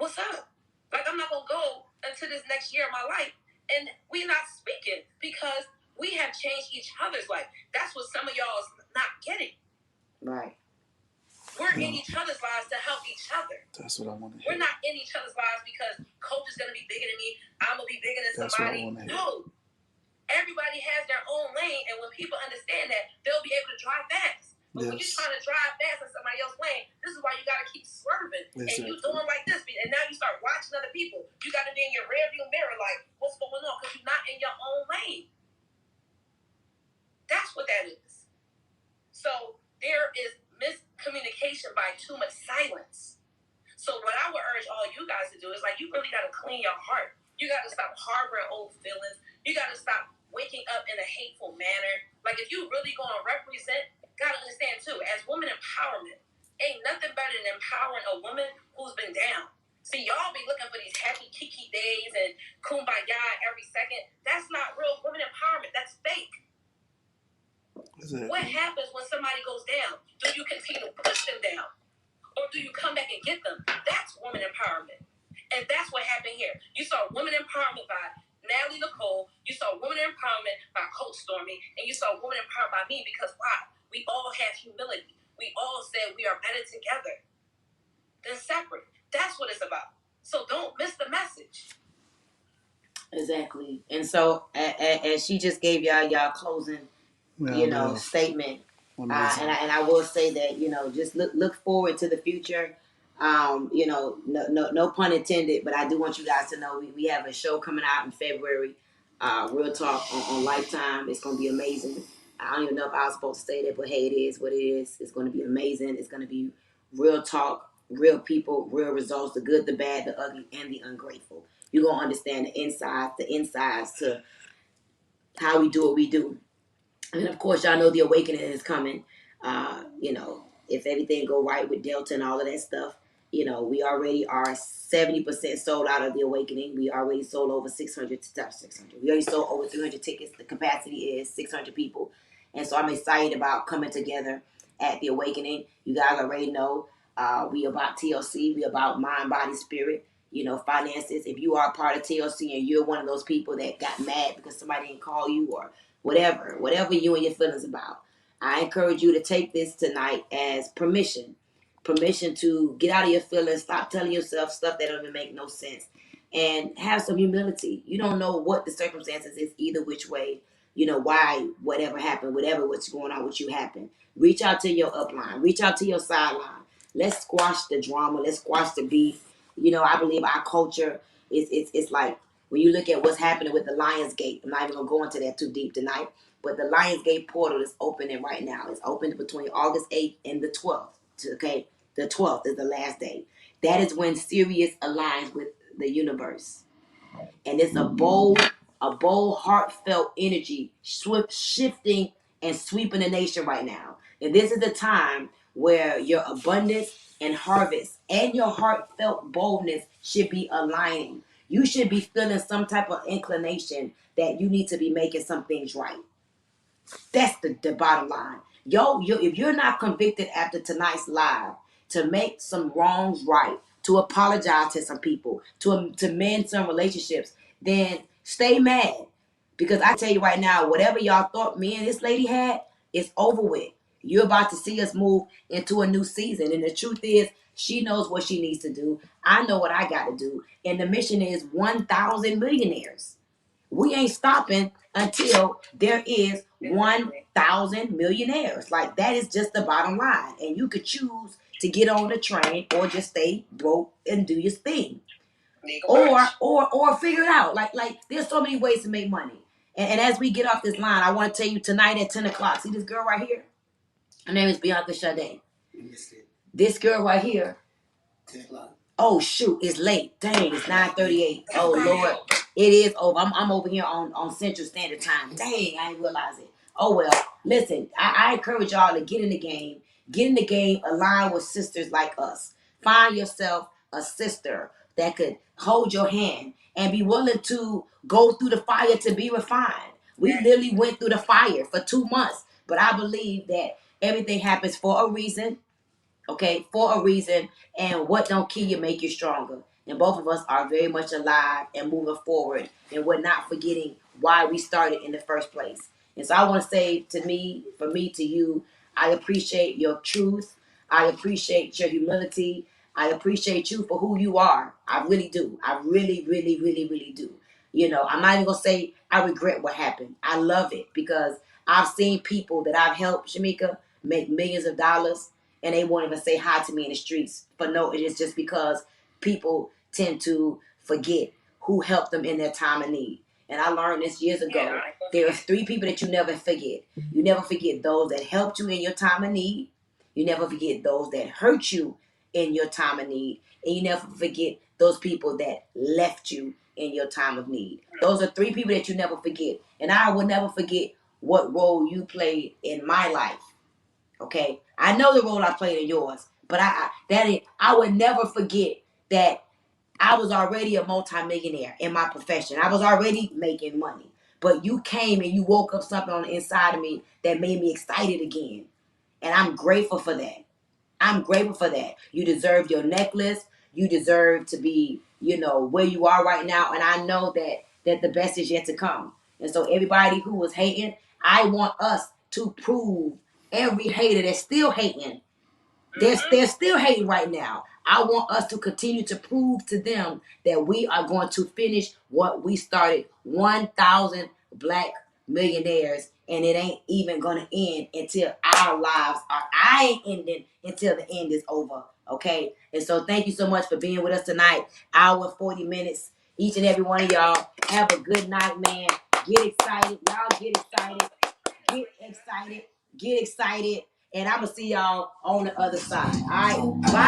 What's up? Like, I'm not going to go into this next year of my life and we're not speaking because we have changed each other's life. That's what some of y'all is not getting. Right. We're in each other's lives to help each other. That's what I want to hear. We're not in each other's lives because Coach is going to be bigger than me. I'm going to be bigger than That's somebody. what I want to hear. No. Everybody has their own lane, and when people understand that, they'll be able to drive fast. But when you're trying to drive fast in somebody else's lane, this is why you got to keep swerving. Exactly. And you doing like this. And now you start watching other people. You got to be in your rearview mirror like, what's going on? Because you're not in your own lane. That's what that is. So there is miscommunication by too much silence. So what I would urge all you guys to do is like, you really got to clean your heart. You got to stop harboring old feelings. You got to stop waking up in a hateful manner. Like if you really going to represent, gotta understand too, as woman empowerment, ain't nothing better than empowering a woman who's been down. See, y'all be looking for these happy kiki days and kumbaya every second. That's not real woman empowerment. That's fake. Exactly. What happens when somebody goes down? Do you continue to push them down? Or do you come back and get them? That's woman empowerment. And that's what happened here. You saw woman empowerment by Natalie Nicole. You saw woman empowerment by Coach Stormy. And you saw woman empowerment by me because why? We all have humility. We all said we are better together than separate. That's what it's about. So don't miss the message. Exactly. And so as she just gave y'all closing, statement. And I will say that, just look forward to the future. No pun intended, but I do want you guys to know we have a show coming out in February. Real Talk on Lifetime. It's going to be amazing. I don't even know if I was supposed to say that, but hey, it is what it is. It's going to be amazing. It's going to be real talk, real people, real results, the good, the bad, the ugly, and the ungrateful. You're going to understand the insides to how we do what we do. And of course, y'all know the awakening is coming. If everything go right with Delta and all of that stuff, You know, we already are 70% sold out of the Awakening. We already sold over 600. We already sold over 300 tickets. The capacity is 600 people. And so I'm excited about coming together at the Awakening. You guys already know we about TLC. We about mind, body, spirit. You know, finances. If you are a part of TLC and you're one of those people that got mad because somebody didn't call you or whatever you and your feelings about, I encourage you to take this tonight as permission to get out of your feelings, stop telling yourself stuff that don't even make no sense, and have some humility. You don't know what the circumstances is either which way, you know, why whatever happened, whatever what's going on with you happened. Reach out to your upline, reach out to your sideline. Let's squash the drama, let's squash the beef. You know, I believe our culture it's like when you look at what's happening with the Lionsgate. I'm not even gonna go into that too deep tonight, but the Lionsgate portal is opening right now. It's open between August 8th and the 12th. Okay, the 12th is the last day. That is when Sirius aligns with the universe. And it's a bold, heartfelt energy shifting and sweeping the nation right now. And this is the time where your abundance and harvest and your heartfelt boldness should be aligning. You should be feeling some type of inclination that you need to be making some things right. That's the bottom line. If you're not convicted after tonight's live to make some wrongs right, to apologize to some people, to mend some relationships, then stay mad. Because I tell you right now, whatever y'all thought me and this lady had, it's over with. You're about to see us move into a new season. And the truth is, she knows what she needs to do. I know what I got to do. And the mission is 1,000 millionaires. We ain't stopping until there is 1,000 millionaires. Like, that is just the bottom line. And you could choose to get on the train or just stay broke and do your thing. Or figure it out. Like there's so many ways to make money. And as we get off this line, I want to tell you tonight at 10 o'clock. See this girl right here? Her name is Bianca Sade. This girl right here. 10 o'clock. Oh shoot, it's late. Dang, it's 9:38. Oh Lord. It is over. I'm over here on Central Standard Time. Dang, I didn't realize it. Oh well. Listen, I encourage y'all to get in the game. Get in the game, align with sisters like us. Find yourself a sister that could hold your hand and be willing to go through the fire to be refined. We literally went through the fire for 2 months, but I believe that everything happens for a reason. Okay, for a reason, and what don't kill you make you stronger. And both of us are very much alive and moving forward, and we're not forgetting why we started in the first place. And so I want to say for me to you, I appreciate your truth. I appreciate your humility. I appreciate you for who you are. I really do. I really, really, really, really do. You know, I'm not even gonna say I regret what happened. I love it because I've seen people that I've helped, Shamika, make millions of dollars, and they won't even say hi to me in the streets. But no, it is just because people tend to forget who helped them in their time of need. And I learned this years ago. There are 3 people that you never forget. You never forget those that helped you in your time of need. You never forget those that hurt you in your time of need. And you never forget those people that left you in your time of need. Those are 3 people that you never forget. And I will never forget what role you played in my life. Okay, I know the role I played in yours, but I would never forget that I was already a multimillionaire in my profession. I was already making money, but you came and you woke up something on the inside of me that made me excited again, and I'm grateful for that. I'm grateful for that. You deserve your necklace. You deserve to be, where you are right now, and I know that the best is yet to come. And so everybody who was hating, I want us to prove every hater that's still hating. They're still hating right now. I want us to continue to prove to them that we are going to finish what we started. 1,000 black millionaires, and it ain't even gonna end until our lives are. I ain't ending until the end is over. Okay, and so thank you so much for being with us tonight. Hour 40 minutes. Each and every one of y'all have a good night, man. Get excited, y'all. Get excited. Get excited. Get excited. And I'm going to see y'all on the other side. All right. Bye.